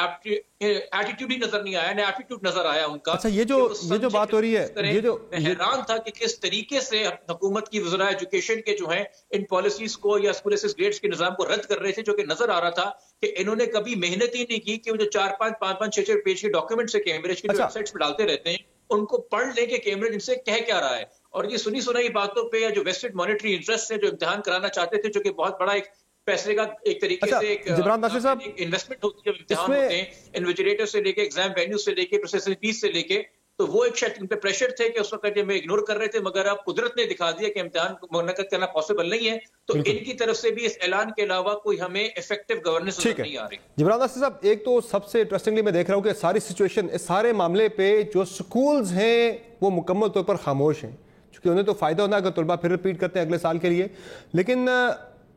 ایٹیٹیوڈ ہی نظر نہیں آیا، نہ ایٹیٹیوڈ نظر آیا ان کا. اچھا، یہ جو بات ہو رہی ہے، میں حیران تھا کہ کس طریقے سے حکومت کی وزراء ایجوکیشن کے جو ہیں ان پالیسیز کو یا اسکول ایسس گریڈز کے نظام کو رد کر رہے تھے، جو کہ نظر آ رہا تھا کہ انہوں نے کبھی محنت ہی نہیں کی کہ وہ جو 4-5 پیج کے ڈاکیومنٹس سے کیمبرج کی ویب سائٹس پہ ڈالتے رہتے ہیں ان کو پڑھ لیں کہ کیمبرج ان سے کہہ کیا رہا ہے. اور یہ سنی سنائی باتوں پہ یا جو ویسٹڈ مانیٹری انٹرسٹ سے جو امتحان کرانا چاہتے تھے، جو کہ بہت بڑا ایک پیسے کا ایک طریقے سے ایک انویسٹمنٹ ہوتی ہے، امتحان ہوتے ہیں انویجیلیٹر سے لے کے ایگزام وینیو سے لے کے پروسیسنگ فیس سے لے کے، تو وہ ایک شاید ان پہ پریشر تھے کہ اس وقت میں اگنور کر رہے تھے، مگر اب قدرت نے دکھا دیا کہ امتحان منعقد کرنا پاسبل نہیں ہے. تو ان کی طرف سے بھی اس اعلان کے علاوہ کوئی ہمیں افیکٹو گورننس نہیں آ رہی. جبران ناصر صاحب، ایک تو سب سے انٹرسٹنگلی میں دیکھ رہا ہوں کہ ساری سچویشن، اس سارے معاملے پہ جو سکولز ہیں وہ مکمل طور پر خاموش ہیں، چونکہ انہیں تو فائدہ ہونا ہے اگر طلبہ پھر ریپیٹ کرتے ہیں اگلے سال کے لیے. لیکن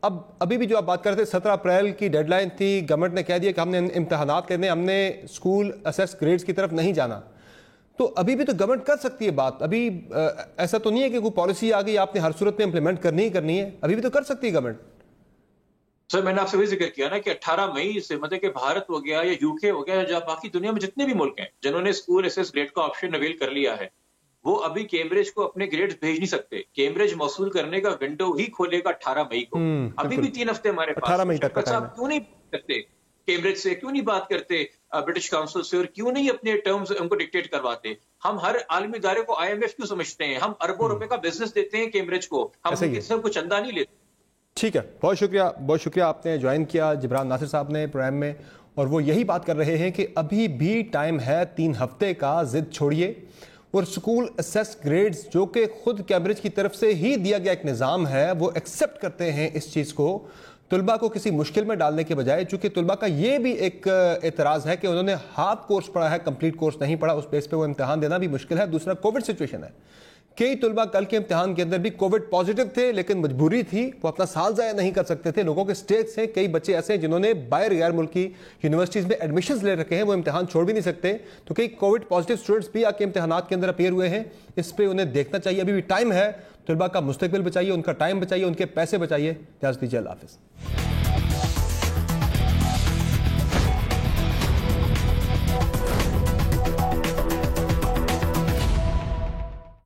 ابھی بھی جو آپ بات کرتے ہیں 17 اپریل کی ڈیڈ لائن تھی، گورنمنٹ نے کہہ دیا کہ ہم نے امتحانات لینے، ہم نے اسکول اسیس گریڈز کی طرف نہیں جانا. تو ابھی بھی تو گورنمنٹ کر سکتی ہے بات، ابھی ایسا تو نہیں ہے کہ کوئی پالیسی آ گئی آپ نے ہر صورت میں امپلیمنٹ کرنی ہی کرنی ہے، ابھی بھی تو کر سکتی ہے گورنمنٹ. سر میں نے آپ سے وہی ذکر کیا نا کہ 18 مئی سے مطلب کہ بھارت ہو گیا یا UK ہو گیا یا باقی دنیا میں جتنے بھی ملک ہیں جنہوں نے اسکول ایسس گریڈ کا آپشن اویل کر لیا ہے، وہ ابھی کیمبرج کو اپنے گریڈز بھیج نہیں سکتے. کیمبرج موصول کرنے کا ونڈو ہی کھولے گا 18 مئی کو. ابھی بھی 3 ہفتے ہمارے پاس. 18 مئی تک صاحب کیوں نہیں کرتے کیمبرج سے، کیوں نہیں بات کرتے برٹش کاؤنسل سے، اور کیوں نہیں اپنے ٹرمز ان کو ڈکٹیٹ کرواتے؟ ہم ہر عالمی ادارے کو IMF کیوں سمجھتے ہیں؟ ہم اربوں روپے کا بزنس دیتے ہیں کیمبرج کو، ہم ان سے کچھ چندہ نہیں لیتے. ٹھیک ہے، بہت شکریہ آپ نے جوائن کیا جبران ناصر صاحب نے پروگرام میں، اور وہ یہی بات کر رہے ہیں کہ ابھی بھی ٹائم ہے، 3 ہفتے کا ضد چھوڑیے. اور اسکول اسیس گریڈز جو کہ خود کیمبرج کی طرف سے ہی دیا گیا ایک نظام ہے، وہ ایکسیپٹ کرتے ہیں اس چیز کو، طلبہ کو کسی مشکل میں ڈالنے کے بجائے. چونکہ طلبہ کا یہ بھی ایک اعتراض ہے کہ انہوں نے ہاف کورس پڑھا ہے، کمپلیٹ کورس نہیں پڑھا، اس بیس پہ وہ امتحان دینا بھی مشکل ہے. دوسرا کووڈ سچویشن ہے، کئی طلبہ کل کے امتحان کے اندر بھی کووڈ پازیٹیو تھے لیکن مجبوری تھی، وہ اپنا سال ضائع نہیں کر سکتے تھے. لوگوں کے سٹیٹس ہیں، کئی بچے ایسے ہیں جنہوں نے باہر غیر ملکی یونیورسٹیز میں ایڈمیشنز لے رکھے ہیں، وہ امتحان چھوڑ بھی نہیں سکتے. تو کئی کووڈ پازیٹیو اسٹوڈنٹس بھی آ کے امتحانات کے اندر اپیئر ہوئے ہیں. اس پہ انہیں دیکھنا چاہیے، ابھی بھی ٹائم ہے. طلبہ کا مستقبل بچائیے، ان کا ٹائم بچائیے، ان کے پیسے بچائیے. اجازت دیجیے، اللہ حافظ.